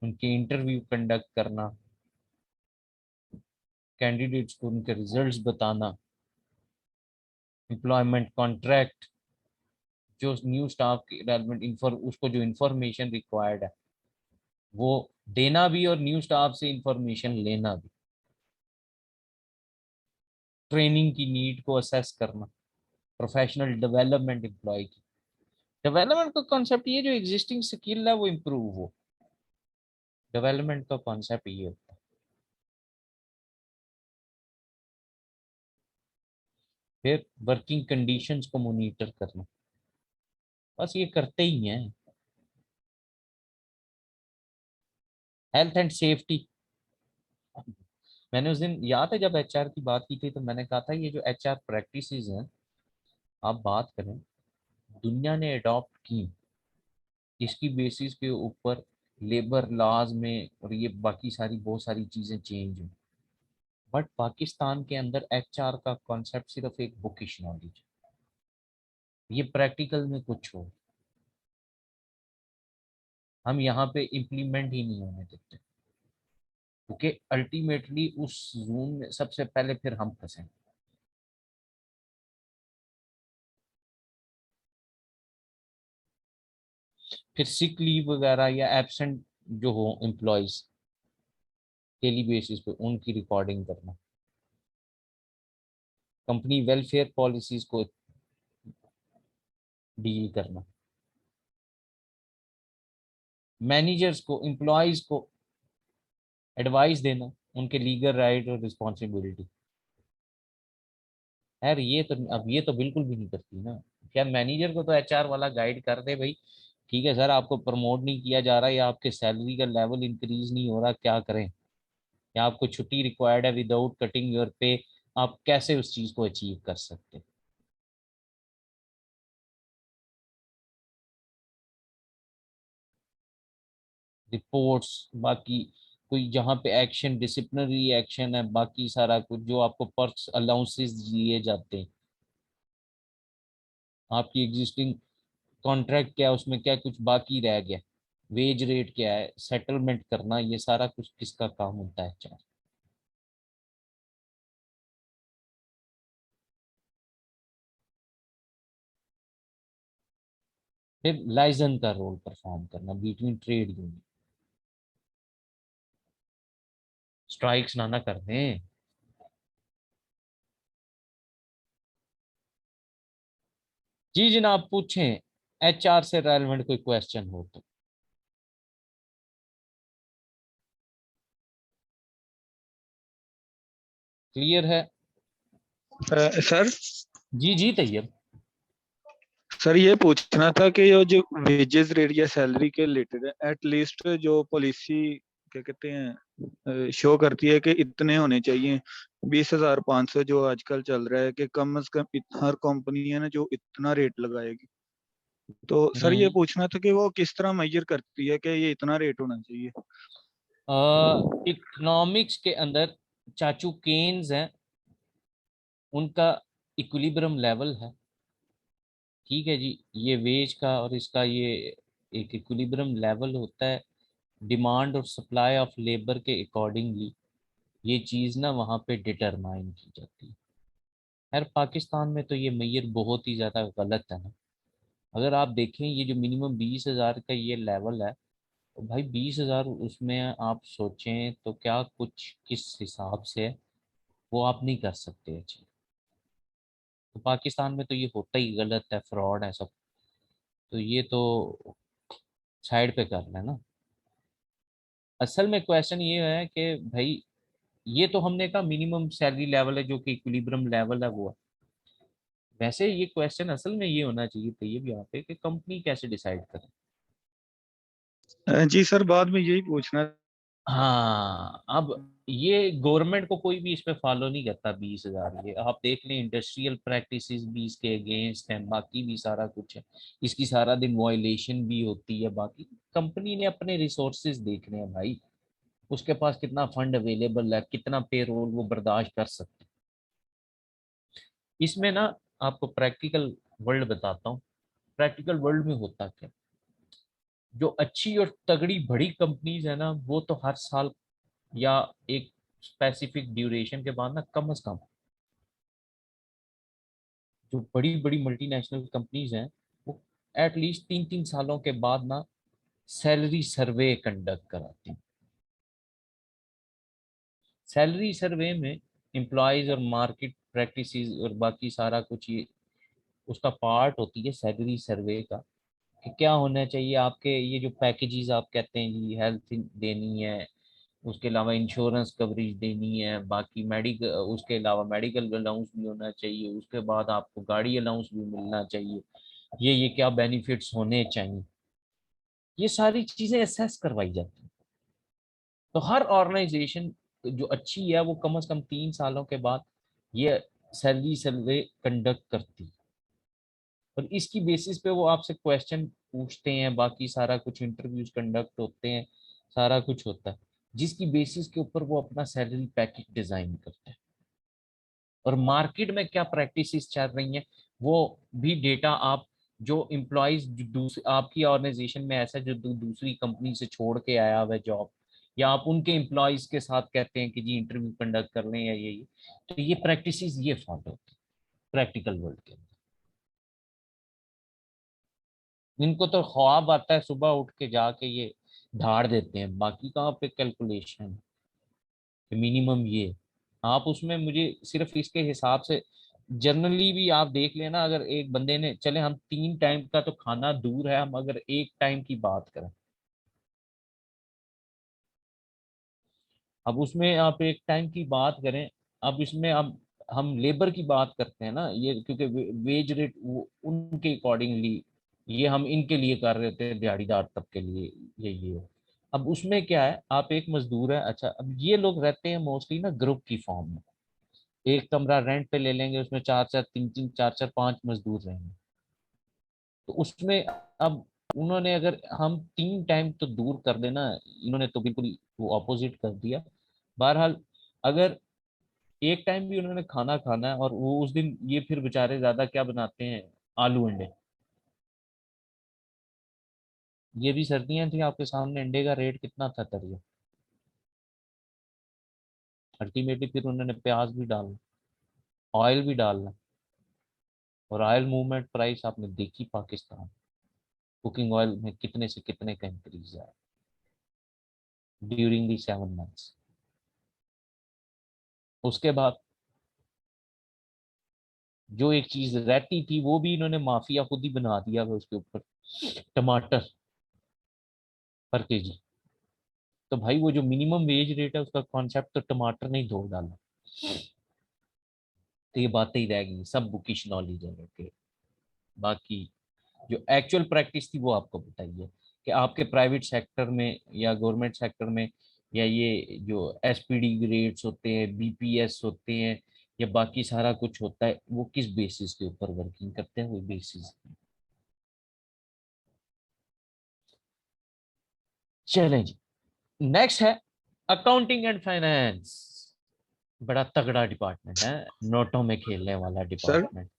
उनके इंटरव्यू कंडक्ट करना, कैंडिडेट्स को उनके रिजल्ट्स बताना, एम्प्लॉयमेंट कॉन्ट्रैक्ट, जो न्यू स्टाफ की रेलेवेंट उसको जो इंफॉर्मेशन रिक्वायर्ड है वो देना भी, और न्यू स्टाफ से इंफॉर्मेशन लेना भी, ट्रेनिंग की नीड को असेस करना, प्रोफेशनल डेवलपमेंट एम्प्लॉय की, डेवलपमेंट का कॉन्सेप्ट ये जो एग्जिस्टिंग स्किल है वो इम्प्रूव हो, डेवलपमेंट का कॉन्सेप्ट ये होता है। फिर वर्किंग कंडीशंस को मॉनिटर करना, बस ये करते ही हैं। हेल्थ एंड सेफ्टी, मैंने उस दिन याद है जब एचआर की बात की थी तो मैंने कहा था ये जो एचआर प्रैक्टिसेस हैं आप बात करें, दुनिया ने अडॉप्ट की, इसकी बेसिस के ऊपर लेबर लॉज में और ये बाकी सारी बहुत सारी चीजें चेंज हुई, बट पाकिस्तान के अंदर एचआर का कॉन्सेप्ट सिर्फ एक बुकिश नॉलेज, ये प्रैक्टिकल में कुछ हो हम यहाँ पे इम्प्लीमेंट ही नहीं होने देते, क्योंकि अल्टीमेटली उस जून में सबसे पहले फिर हम फंसे। फिर सिक लीव वगैरह या एब्सेंट जो हो एम्प्लॉयज डेली बेसिस पे उनकी रिकॉर्डिंग करना, कंपनी वेलफेयर पॉलिसीज को डील करना, मैनेजर्स को एम्प्लॉयज को एडवाइस देना, उनके लीगल राइट और रिस्पॉन्सिबिलिटी। यार ये तो अब ये तो बिल्कुल भी नहीं करती ना। क्या मैनेजर को तो एचआर वाला गाइड कर दे भाई, ठीक है सर आपको प्रमोट नहीं किया जा रहा या आपके सैलरी का लेवल इंक्रीज नहीं हो रहा, क्या करें, या आपको छुट्टी रिक्वायर्ड है विदाउट कटिंग योर पे, आप कैसे उस चीज को अचीव कर सकते। रिपोर्ट्स बाकी कोई जहाँ पे एक्शन डिसिप्लिनरी एक्शन है, बाकी सारा कुछ जो आपको पर्क्स अलाउंसेस दिए जाते हैं, आपकी एग्जिस्टिंग कॉन्ट्रैक्ट क्या है उसमें क्या कुछ बाकी रह गया, वेज रेट क्या है, सेटलमेंट करना, ये सारा कुछ किसका काम होता है, चार। फिर लाइजन का रोल परफॉर्म करना बिटवीन ट्रेड यूनियन, स्ट्राइक्स ना कर दें। जी जनाब पूछें, एचआर से रेलेवेंट कोई क्वेश्चन हो तो। क्लियर है? सर जी जी तैयब। सर ये पूछना था कि ये जो वेजेस रेट या सैलरी के रिलेटेड है, एटलीस्ट जो पॉलिसी क्या कहते हैं शो करती है कि इतने होने चाहिए, 20,500 जो आजकल चल रहा है कि कम से कम हर कंपनी है ना जो इतना रेट लगाएगी। तो सर ये पूछना था कि वो किस तरह मेजर करती है कि ये इतना रेट होना चाहिए। इकोनॉमिक्स के अंदर चाचू केन्स हैं, उनका इक्विलिब्रियम लेवल है, ठीक है जी। ये वेज का और इसका ये एक इक्विलिब्रियम लेवल होता है, डिमांड और सप्लाई ऑफ लेबर के अकॉर्डिंगली ये चीज़ ना वहाँ पे डिटरमाइन की जाती है। खैर पाकिस्तान में तो ये मैयर बहुत ही ज़्यादा गलत है ना। अगर आप देखें ये जो मिनिमम 20,000 का ये लेवल है, तो भाई 20,000 उसमें आप सोचें तो क्या कुछ किस हिसाब से वो आप नहीं कर सकते अचीव। तो पाकिस्तान में तो ये होता ही गलत है, फ्रॉड है सब। तो ये तो साइड पे कर लेना। असल में क्वेश्चन ये है कि भाई ये तो हमने कहा मिनिमम सैलरी लेवल है जो कि इक्विलिब्रियम लेवल है वो है। वैसे ये क्वेश्चन असल में ये होना चाहिए तो ये भी यहाँ पे कि कंपनी कैसे डिसाइड करे। जी सर बाद में यही पूछना। हाँ अब ये गवर्नमेंट को कोई भी इस पे फॉलो नहीं करता 20,000, ये आप देख लें इंडस्ट्रियल प्रैक्टिसेस भी इसके अगेंस्ट हैं, बाकी भी सारा कुछ है, इसकी सारा दिन वायलेशन भी होती है। बाकी कंपनी ने अपने रिसोर्सेज देखने हैं भाई, उसके पास कितना फंड अवेलेबल है, कितना पेरोल वो बर्दाश्त कर सकते हैं। इसमें ना आपको प्रैक्टिकल वर्ल्ड बताता हूँ। प्रैक्टिकल वर्ल्ड में होता क्या, जो अच्छी और तगड़ी बड़ी कंपनीज है ना वो तो हर साल या एक स्पेसिफिक ड्यूरेशन के बाद ना कम से कम, जो बड़ी बड़ी मल्टीनेशनल कंपनीज हैं वो एटलीस्ट 3-3 सालों के बाद ना सैलरी सर्वे कंडक्ट कराती हैं। सैलरी सर्वे में एम्प्लॉयज और मार्केट प्रैक्टिसेस और बाकी सारा कुछ ये उसका पार्ट होती है सैलरी सर्वे का, कि क्या होना चाहिए आपके ये जो पैकेजेस आप कहते हैं जी, हेल्थ देनी है, उसके अलावा इंश्योरेंस कवरेज देनी है, बाकी मेडिकल, उसके अलावा मेडिकल अलाउंस भी होना चाहिए, उसके बाद आपको गाड़ी अलाउंस भी मिलना चाहिए, ये क्या बेनिफिट्स होने चाहिए, ये सारी चीजें असेस करवाई जाती हैं। तो हर ऑर्गेनाइजेशन जो अच्छी है वो कम से कम 3 सालों के बाद ये सैलरी सर्वे कंडक्ट करती है, और इसकी बेसिस पे वो आपसे क्वेश्चन पूछते हैं, बाकी सारा कुछ इंटरव्यूज कंडक्ट होते हैं, सारा कुछ होता है, जिसकी बेसिस के ऊपर वो अपना सैलरी पैकेज डिजाइन करते हैं। और मार्केट में क्या प्रैक्टिसेस चल रही हैं वो भी डेटा आप, जो एम्प्लॉयज आपकी ऑर्गेनाइजेशन में ऐसा जो दूसरी कंपनी से छोड़ के आया हुआ है जॉब, या आप उनके एम्प्लॉयज के साथ कहते हैं कि जी इंटरव्यू कंडक्ट कर लें या ये, तो ये प्रैक्टिसेस ये फॉलो होती है प्रैक्टिकल वर्ल्ड के अंदर। इनको तो ख्वाब आता है सुबह उठ के जाके ये धाड़ देते हैं, बाकी कहाँ पे कैलकुलेशन मिनिमम ये। आप उसमें मुझे सिर्फ इसके हिसाब से जनरली भी आप देख लेना, अगर एक बंदे ने, चले हम 3 टाइम का तो खाना दूर है, हम अगर एक टाइम की बात करें, अब उसमें आप एक टाइम की बात करें, अब इसमें अब हम लेबर की बात करते हैं ना, ये क्योंकि वेज रेट वो उनके अकॉर्डिंगली, ये हम इनके लिए कर रहे थे दिहाड़ीदार तबके लिए, ये है। अब उसमें क्या है, आप एक मजदूर है, अच्छा अब ये लोग रहते हैं मोस्टली ना ग्रुप की फॉर्म में, एक कमरा रेंट पे ले लेंगे, उसमें चार चार तीन तीन चार चार पांच मजदूर रहेंगे, तो उसमें अब उन्होंने, अगर हम 3 टाइम तो दूर कर देना, इन्होंने तो बिल्कुल वो ऑपोजिट कर दिया। बहरहाल अगर एक टाइम भी उन्होंने खाना खाना है, और वो उस दिन ये फिर बेचारे ज्यादा क्या बनाते हैं, आलू अंडे, ये भी सर्दियां थी आपके सामने, अंडे का रेट कितना था तरिए, अल्टीमेटली फिर उन्होंने प्याज भी डालना, ऑयल भी डालना, और ऑयल मूवमेंट प्राइस आपने देखी पाकिस्तान, कुकिंग ऑयल में कितने से कितने का इंक्रीज है ड्यूरिंग दी 7 मंथ्स। उसके बाद जो एक चीज रहती थी वो भी इन्होंने माफिया खुद ही बना दिया है उसके ऊपर, टमाटर पर केजी। तो भाई वो जो मिनिमम वेज रेट है उसका कॉन्सेप्ट तो टमाटर ने ही धो डाला। तो ये बातें ही रह गई, सब बुकिश नॉलेज है के, बाकी जो एक्चुअल प्रैक्टिस थी वो आपको बताइए कि आपके प्राइवेट सेक्टर में या गवर्नमेंट सेक्टर में, या ये जो एसपीडी ग्रेड्स होते हैं, बीपीएस होते हैं, या बाकी सारा कुछ होता है, वो किस बेसिस के ऊपर वर्किंग करते हैं, वो बेसिस। चलें जी, नेक्स्ट है अकाउंटिंग एंड फाइनेंस। बड़ा तगड़ा डिपार्टमेंट है, नोटों में खेलने वाला सर डिपार्टमेंट।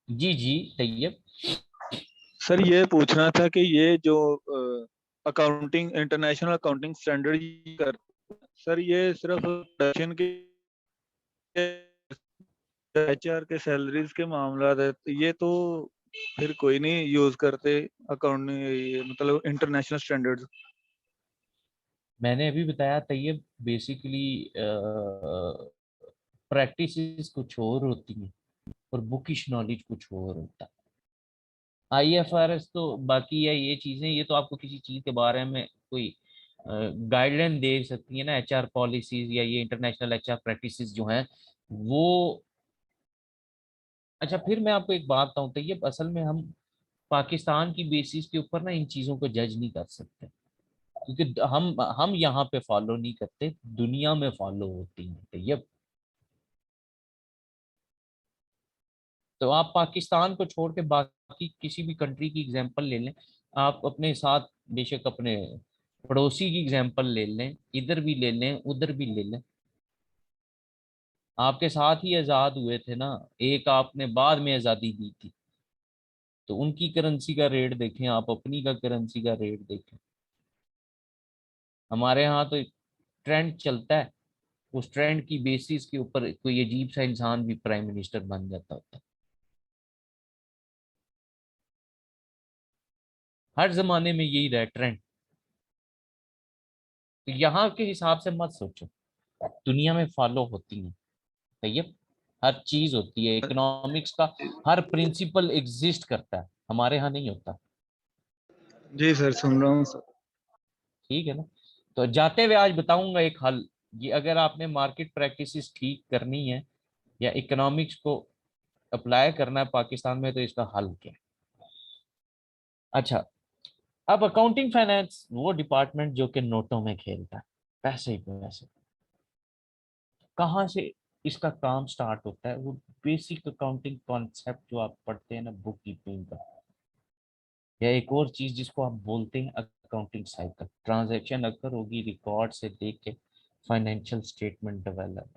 जी जी तैयब। सर ये पूछना था कि ये जो अकाउंटिंग इंटरनेशनल अकाउंटिंग स्टैंडर्ड कर, सर ये सिर्फ प्रोडक्शन के एचआर के सैलरीज के मामला है, तो ये तो फिर कोई नहीं यूज करते अकाउंटिंग, मतलब इंटरनेशनल स्टैंडर्ड्स। मैंने अभी बताया तैयब, बेसिकली प्रैक्टिसेस कुछ और होती हैं और बुकिश नॉलेज कुछ और होता है। आईएफआरएस तो बाकी है, ये चीजें ये तो आपको किसी चीज के बारे में कोई गाइडलाइन दे सकती है ना, एचआर पॉलिसीज या ये इंटरनेशनल एचआर प्रैक्टिसेस जो हैं वो। अच्छा फिर मैं आपको एक बात बताऊं, तो ये असल में हम पाकिस्तान की बेसिस के ऊपर ना इन चीजों को जज नहीं कर सकते, क्योंकि हम यहाँ पे फॉलो नहीं करते, दुनिया में फॉलो होती है। तो ये, तो आप पाकिस्तान को छोड़ के बाकी किसी भी कंट्री की एग्जांपल ले लें, आप अपने साथ बेशक अपने पड़ोसी की एग्जांपल ले लें, इधर भी ले लें उधर भी ले लें, आपके साथ ही आजाद हुए थे ना, एक आपने बाद में आजादी दी थी, तो उनकी करेंसी का रेट देखें, आप अपनी का करेंसी का रेट देखें। हमारे यहाँ तो ट्रेंड चलता है, उस ट्रेंड की बेसिस के ऊपर कोई अजीब सा इंसान भी प्राइम मिनिस्टर बन जाता होता है। हर जमाने में यही रहा ट्रेंड, तो यहाँ के हिसाब से मत सोचो, दुनिया में फॉलो होती है। तो ये हर चीज होती है, इकोनॉमिक्स का हर प्रिंसिपल एग्जिस्ट करता है, हमारे यहाँ नहीं होता। जी सर सुन रहा हूँ सर। ठीक है ना। तो जाते हुए आज बताऊंगा एक हल, ये अगर आपने मार्केट प्रैक्टिसेस ठीक करनी है या इकोनॉमिक्स को अप्लाई करना है पाकिस्तान में, तो इसका हल क्या है। अच्छा, अब अकाउंटिंग फाइनेंस वो डिपार्टमेंट जो कि नोटों में खेलता है, पैसे ही पैसे, कहाँ से इसका काम स्टार्ट होता है, वो बेसिक अकाउंटिंग कॉन्सेप्ट जो आप पढ़ते हैं ना बुक कीपिंग का, या एक और चीज जिसको आप बोलते हैं अकाउंटिंग साइकिल, ट्रांजैक्शन अगर होगी रिकॉर्ड से देख के फाइनेंशियल स्टेटमेंट डेवलप,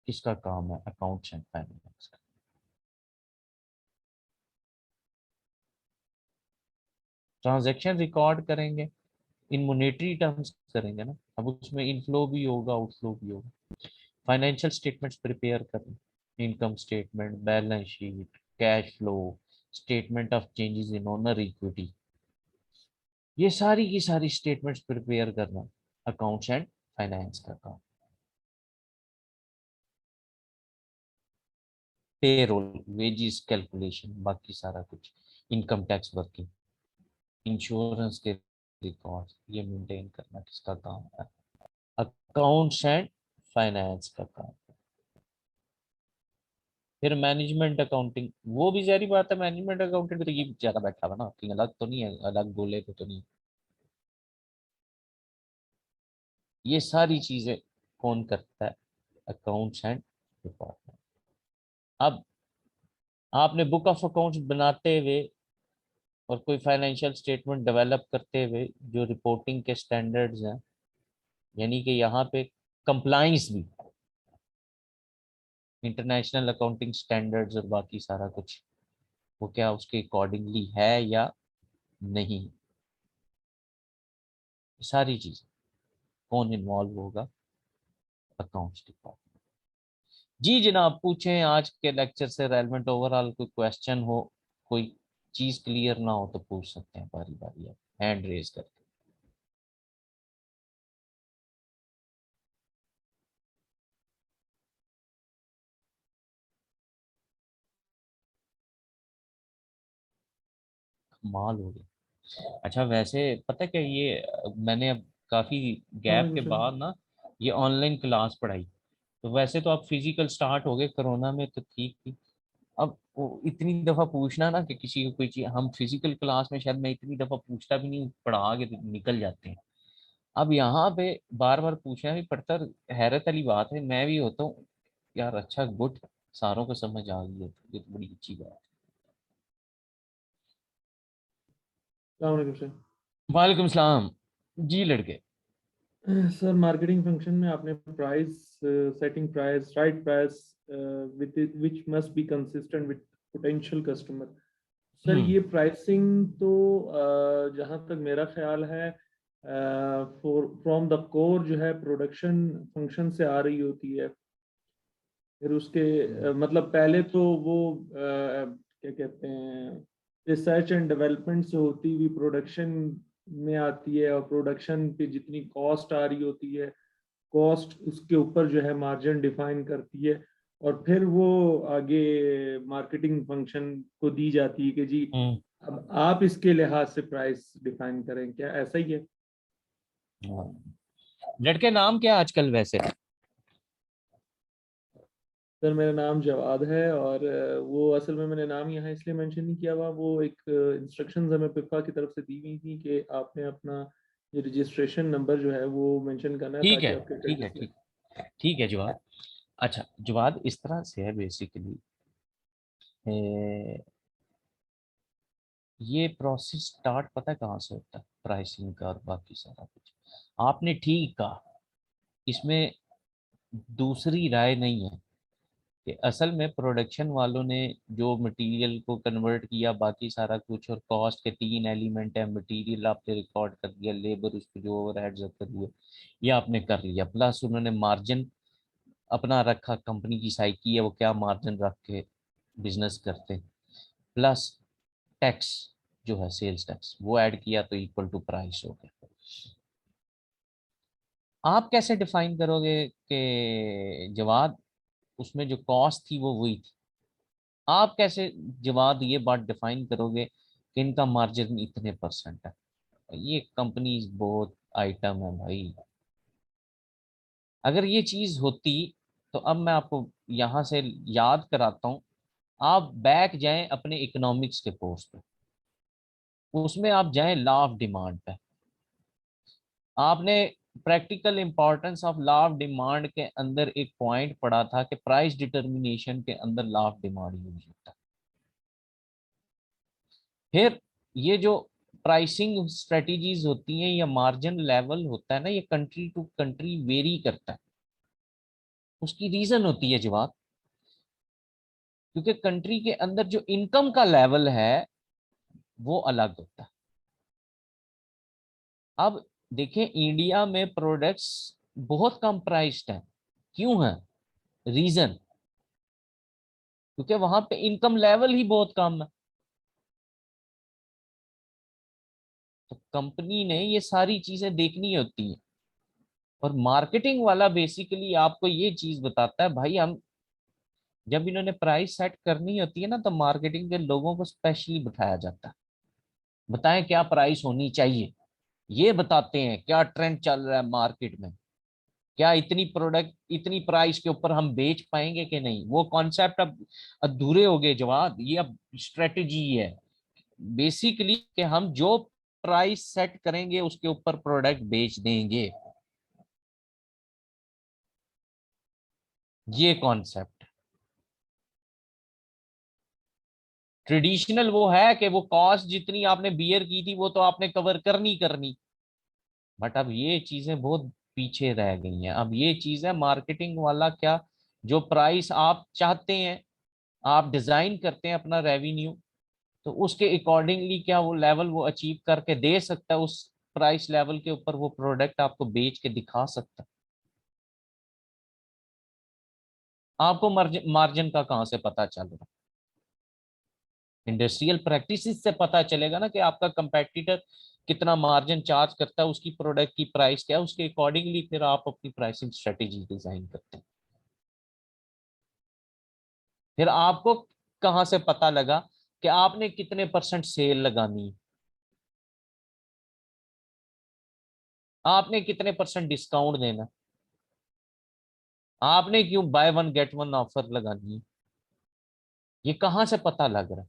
किसका काम है, अकाउंट्स एंड फाइनेंस का। ट्रांजैक्शन रिकॉर्ड करेंगे, इन मोनेटरी टर्म्स करेंगे ना, अब उसमें इनफ्लो भी होगा आउटफ्लो भी होगा। फाइनेंशियल स्टेटमेंट्स प्रिपेयर करें, income statement, balance sheet, cash flow, statement of changes in owner equity, ये सारी की सारी स्टेटमेंट्स प्रिपेयर करना अकाउंट्स एंड फाइनेंस का काम। पेरोल, वेजेस कैलकुलेशन, बाकी सारा कुछ, इनकम टैक्स वर्किंग, इंश्योरेंस के रिकॉर्ड, ये मेंटेन करना किसका काम है? अकाउंट्स एंड फाइनेंस का काम। फिर मैनेजमेंट अकाउंटिंग, वो भी जारी बात है, मैनेजमेंट अकाउंटेंट भी तो ये ज्यादा बैठा हुआ ना, कहीं अलग तो नहीं है, अलग बोले तो नहीं। ये सारी चीजें कौन करता है? Accounts and department. अब आपने बुक ऑफ अकाउंट्स बनाते हुए और कोई फाइनेंशियल स्टेटमेंट डेवलप करते हुए जो रिपोर्टिंग के स्टैंडर्ड्स हैं, यानी कि यहाँ पे कंप्लाइंस भी, इंटरनेशनल अकाउंटिंग स्टैंडर्ड्स और बाकी सारा कुछ, वो क्या उसके अकॉर्डिंगली है या नहीं, सारी चीजें कौन इन्वॉल्व होगा? Accounts department. जी जनाब, पूछें, आज के लेक्चर से रेलेवेंट ओवरऑल कोई क्वेश्चन हो, कोई चीज क्लियर ना हो तो पूछ सकते हैं बारी बारी, आप हैंड रेज करके। कमाल हो गया। अच्छा वैसे पता क्या, ये मैंने अब काफी गैप के बाद ना ये ऑनलाइन क्लास पढ़ाई। तो वैसे तो आप फिजिकल स्टार्ट हो गए कोरोना में तो ठीक थी। अब वो इतनी दफा पूछना ना कि किसी को कोई चीज, हम फिजिकल क्लास में शायद मैं इतनी दफा पूछता भी नहीं, पढ़ा के निकल जाते हैं। अब यहाँ पे बार बार पूछना भी पड़ता है। हैरत वाली बात है, मैं भी होता हूँ यार, अच्छा गुड, सारों को समझ आ गई है, तो ये तो बड़ी अच्छी बात सर। है। वालेकुम सलाम जी लड़के। सर मार्केटिंग फंक्शन में आपने price setting, price right price with which must be consistent with potential customer. Sir ये प्राइसिंग तो जहाँ तक मेरा ख्याल है फ्रॉम द कोर जो है प्रोडक्शन फंक्शन से आ रही होती है। फिर उसके मतलब पहले तो वो क्या कहते हैं, रिसर्च एंड डेवलपमेंट से होती हुई प्रोडक्शन में आती है, और प्रोडक्शन पे जितनी कॉस्ट आ रही होती है, कॉस्ट उसके ऊपर जो है मार्जिन डिफाइन करती है, और फिर वो आगे मार्केटिंग फंक्शन को दी जाती है कि जी अब आप इसके लिहाज से प्राइस डिफाइन करें। क्या ऐसा ही है? लड़के नाम क्या आजकल वैसे? सर मेरा नाम जवाद है, और वो असल में मैंने नाम यहाँ इसलिए मेंशन नहीं किया हुआ, वो एक इंस्ट्रक्शंस हमें पिफा की तरफ से दी हुई थी कि आपने अपना ये रजिस्ट्रेशन नंबर जो है वो मेंशन करना है, ठीक ताकि है आपके ठीक है क्रेडिट। ठीक है जवाब। अच्छा जवाब इस तरह से है बेसिकली, ये प्रोसेस स्टार्ट पता है कहाँ से होता है? प्राइसिंग का और बाकी सारा कुछ। आपने ठीक कहा, इसमें दूसरी राय नहीं है कि असल में प्रोडक्शन वालों ने जो मटेरियल को कन्वर्ट किया, बाकी सारा कुछ, और कॉस्ट के तीन एलिमेंट है, मटेरियल आपने रिकॉर्ड कर दिया, लेबर उस पर जो ओवरहेड्स कर हुए ये आपने कर लिया, प्लस उन्होंने मार्जिन अपना रखा, कंपनी की साइकी है वो क्या मार्जिन रख के बिजनेस करते, प्लस टैक्स जो है सेल्स टैक्स वो ऐड किया, तो इक्वल टू प्राइस हो गया। आप कैसे डिफाइन करोगे कि जवाब उसमें जो कॉस्ट थी वो वही थी? आप कैसे जवाब ये बात डिफाइन करोगे कि इनका मार्जिन इतने परसेंट है? ये कंपनी बहुत आइटम है भाई। अगर ये चीज होती तो अब मैं आपको यहाँ से याद कराता हूँ, आप बैक जाएं अपने इकोनॉमिक्स के कोर्स पे, उसमें आप जाएं लॉ ऑफ डिमांड पे। आपने practical importance of law of demand के अंदर एक पॉइंट पढ़ा था कि प्राइस डिटर्मिनेशन के अंदर लॉ ऑफ डिमांड यूज होता है। फिर ये जो प्राइसिंग स्ट्रेटजीज होती हैं या मार्जिन लेवल होता है ना, ये कंट्री टू कंट्री वेरी करता है। उसकी रीजन होती है जवाब, क्योंकि कंट्री के अंदर जो इनकम का लेवल है वो अलग होता है। अब देखें, इंडिया में प्रोडक्ट्स बहुत कम प्राइस्ड हैं। क्यों है? रीजन, क्योंकि वहां पे इनकम लेवल ही बहुत कम है। तो कंपनी ने ये सारी चीजें देखनी होती हैं। और मार्केटिंग वाला बेसिकली आपको ये चीज बताता है, भाई हम जब इन्होंने प्राइस सेट करनी होती है ना, तो मार्केटिंग के लोगों को स्पेशली बताया जाता है, बताएं क्या प्राइस होनी चाहिए, ये बताते हैं क्या ट्रेंड चल रहा है मार्केट में, क्या इतनी प्रोडक्ट इतनी प्राइस के ऊपर हम बेच पाएंगे कि नहीं। वो कॉन्सेप्ट अब अधूरे हो गए जवाब, ये अब स्ट्रेटेजी है बेसिकली कि हम जो प्राइस सेट करेंगे उसके ऊपर प्रोडक्ट बेच देंगे, ये कॉन्सेप्ट। ट्रेडिशनल वो है कि वो कॉस्ट जितनी आपने बियर की थी वो तो आपने कवर करनी करनी, बट अब ये चीजें बहुत पीछे रह गई हैं। अब ये चीज है मार्केटिंग वाला, क्या जो प्राइस आप चाहते हैं, आप डिजाइन करते हैं अपना रेवेन्यू, तो उसके अकॉर्डिंगली क्या वो लेवल वो अचीव करके दे सकता है, उस प्राइस लेवल के ऊपर वो प्रोडक्ट आपको बेच के दिखा सकता है। आपको मार्जिन मार्जिन का कहाँ से पता चल रहा है? इंडस्ट्रियल प्रैक्टिसेस से पता चलेगा ना कि आपका कंपेटिटर कितना मार्जिन चार्ज करता है, उसकी प्रोडक्ट की प्राइस क्या है, उसके अकॉर्डिंगली फिर आप अपनी प्राइसिंग स्ट्रेटेजी डिजाइन करते हैं। फिर आपको कहाँ से पता लगा कि आपने कितने परसेंट सेल लगानी है, आपने कितने परसेंट डिस्काउंट देना, आपने क्यों by one get one offer लगानी है, ये कहाँ से पता लग रहा है?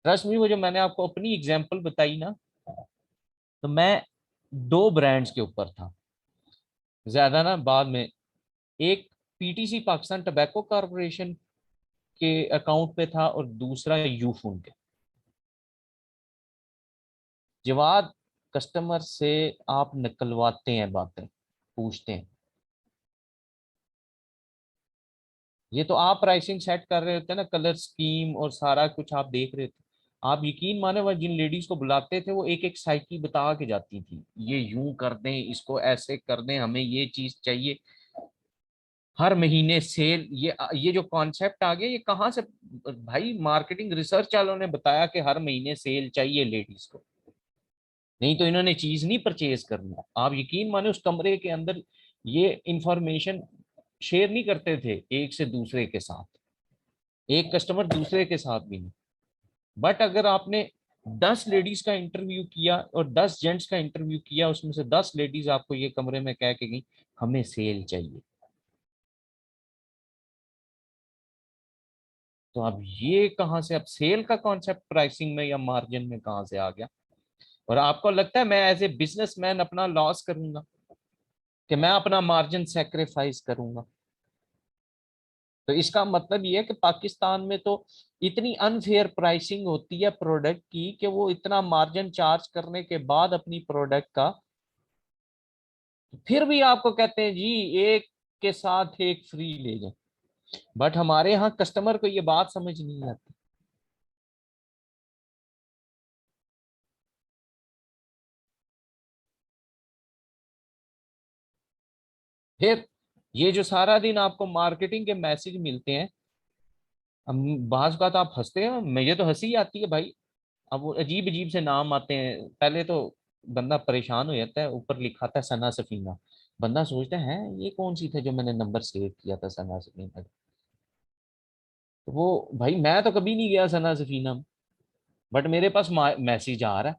ट्रस्ट मी, वो जो मैंने आपको अपनी एग्जांपल बताई ना, तो मैं दो ब्रांड्स के ऊपर था ज्यादा ना, बाद में एक पीटीसी पाकिस्तान टबैको कॉरपोरेशन के अकाउंट पे था और दूसरा यूफोन के। जवाब कस्टमर से आप निकलवाते हैं, बातें पूछते हैं, ये तो आप प्राइसिंग सेट कर रहे होते हैं ना, कलर स्कीम और सारा कुछ आप देख रहे थे। आप यकीन माने वह जिन लेडीज को बुलाते थे वो एक एक साइकिल बता के जाती थी, ये यूं कर दें, इसको ऐसे कर दें, हमें ये चीज चाहिए, हर महीने सेल, ये जो कॉन्सेप्ट आ गया ये कहाँ से? भाई मार्केटिंग रिसर्च वालों ने बताया कि हर महीने सेल चाहिए लेडीज को, नहीं तो इन्होंने चीज नहीं परचेज करनी। आप यकीन माने उस कमरे के अंदर ये इंफॉर्मेशन शेयर नहीं करते थे एक से दूसरे के साथ, एक कस्टमर दूसरे के साथ भी नहीं। बट अगर आपने 10 लेडीज का इंटरव्यू किया और 10 जेंट्स का इंटरव्यू किया, उसमें से 10 लेडीज आपको ये कमरे में कह के गई हमें सेल चाहिए, तो अब ये कहाँ से, अब सेल का कॉन्सेप्ट प्राइसिंग में या मार्जिन में कहाँ से आ गया? और आपको लगता है मैं एज ए बिजनेसमैन अपना लॉस करूंगा, कि मैं अपना मार्जिन सेक्रीफाइस करूंगा? तो इसका मतलब ये है कि पाकिस्तान में तो इतनी अनफेयर प्राइसिंग होती है प्रोडक्ट की कि वो इतना मार्जिन चार्ज करने के बाद अपनी प्रोडक्ट का फिर भी आपको कहते हैं जी एक के साथ एक फ्री ले जाए। बट हमारे यहाँ कस्टमर को ये बात समझ नहीं आती। फिर ये जो सारा दिन आपको मार्केटिंग के मैसेज मिलते हैं, अब बाज बात आप हंसते हैं, मुझे तो हंसी आती है भाई। अब वो अजीब अजीब से नाम आते हैं, पहले तो बंदा परेशान हो जाता है, ऊपर लिखा था सना सफीना, बंदा सोचता है ये कौन सी थे जो मैंने नंबर सेव किया था सना सफीना का?" तो वो भाई मैं तो कभी नहीं गया सना सफीना में, बट मेरे पास मैसेज आ रहा है।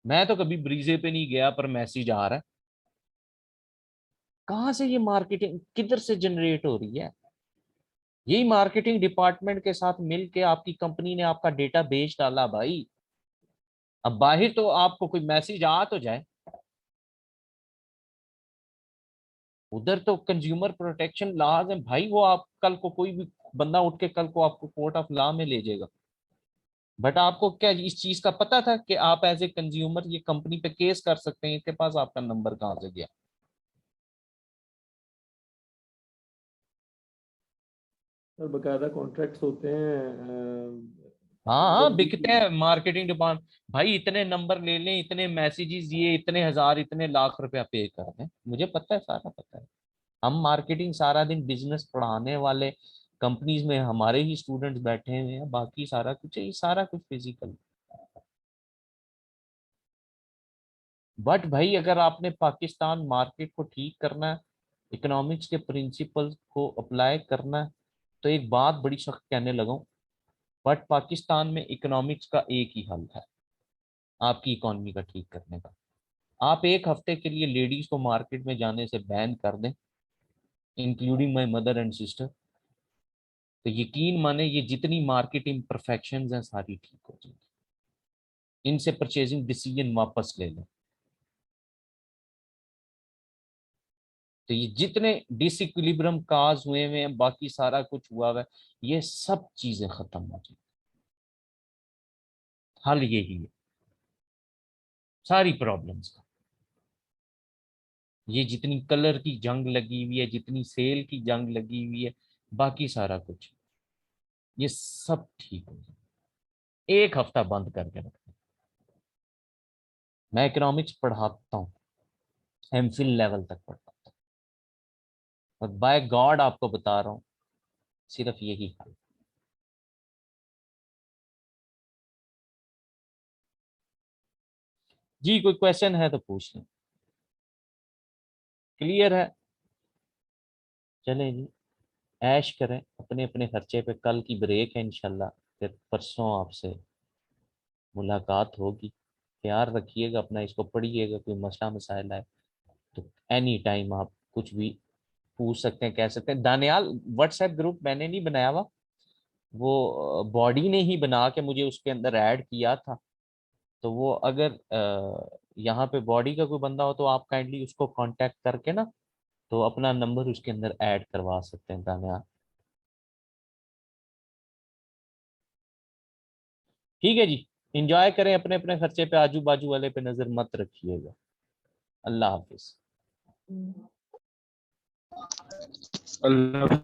मैं तो कभी ब्रीजे पे नहीं गया पर मैसेज आ रहा है। कहाँ से ये मार्केटिंग किधर से जनरेट हो रही है? यही मार्केटिंग डिपार्टमेंट के साथ मिलके आपकी कंपनी ने आपका डेटा बेच डाला भाई। अब बाहर तो आपको कोई मैसेज आ तो जाए, उधर तो कंज्यूमर प्रोटेक्शन लॉज है भाई, वो आप कल को कोई भी बंदा उठ के कल को आपको कोर्ट ऑफ लॉ में ले जाएगा। बट आपको क्या इस चीज का पता था कि आप एज ए कंज्यूमर ये कंपनी पे केस कर सकते हैं? इसके पास आपका नंबर कहाँ से गया? और बकायदा कॉन्ट्रैक्ट्स होते हैं हाँ हाँ जल्दी बिकते की। हैं मार्केटिंग डिपार्टमेंट, भाई इतने नंबर ले लें, इतने मैसेजेस दिए, इतने हजार इतने लाख रुपया पे कर दें, मुझे पता है, सारा पता है। हम मार्केटिंग सारा दिन बिजनेस पढ़ाने वाले कंपनीज में हमारे ही स्टूडेंट्स बैठे हुए हैं, बाकी सारा कुछ है, ये सारा कुछ फिजिकल। बट भाई अगर आपने पाकिस्तान मार्केट को ठीक करना है, इकोनॉमिक्स के प्रिंसिपल्स को अप्लाई करना है, तो एक बात बड़ी सख्त कहने लगा हूं, बट पाकिस्तान में इकोनॉमिक्स का एक ही हल है आपकी इकोनॉमी का ठीक करने का। आप एक हफ्ते के लिए लेडीज को मार्केट में जाने से बैन कर दें, including my mother and sister, तो यकीन माने ये जितनी मार्केट इम्परफेक्शंस हैं सारी ठीक हो जाएंगी। इनसे परचेजिंग डिसीजन वापस ले लें, तो ये जितने डिसइक्विलिब्रियम काज हुए हैं, बाकी सारा कुछ हुआ है, ये सब चीजें खत्म हो जाएंगी। हल यही है सारी प्रॉब्लम्स का। ये जितनी कलर की जंग लगी हुई है, जितनी सेल की जंग लगी हुई है, बाकी सारा कुछ, ये सब ठीक हो जाए। एक हफ्ता बंद करके रखना। मैं इकोनॉमिक्स पढ़ाता हूँ, एमफिल लेवल तक पढ़ाता हूँ, और बाय गॉड आपको बता रहा हूँ सिर्फ यही हल। जी कोई क्वेश्चन है तो पूछ लें। क्लियर है? चलें जी, ऐश करें अपने अपने खर्चे पे। कल की ब्रेक है इंशाल्लाह, फिर परसों आपसे मुलाकात होगी। ख्याल रखिएगा अपना, इसको पढ़िएगा, कोई मसला मसाइल है तो एनी टाइम आप कुछ भी पूछ सकते हैं, कह सकते हैं। दानियाल व्हाट्सएप ग्रुप मैंने नहीं बनाया हुआ, वो बॉडी ने ही बना के मुझे उसके अंदर ऐड किया था। तो वो अगर यहाँ पे बॉडी का कोई बंदा हो तो आप काइंडली उसको कांटेक्ट करके ना, तो अपना नंबर उसके अंदर ऐड करवा सकते हैं दानियाल। ठीक है जी, इंजॉय करें अपने अपने खर्चे पे, आजू बाजू वाले पे नजर मत रखिएगा। अल्लाह हाफिज। अल्लाह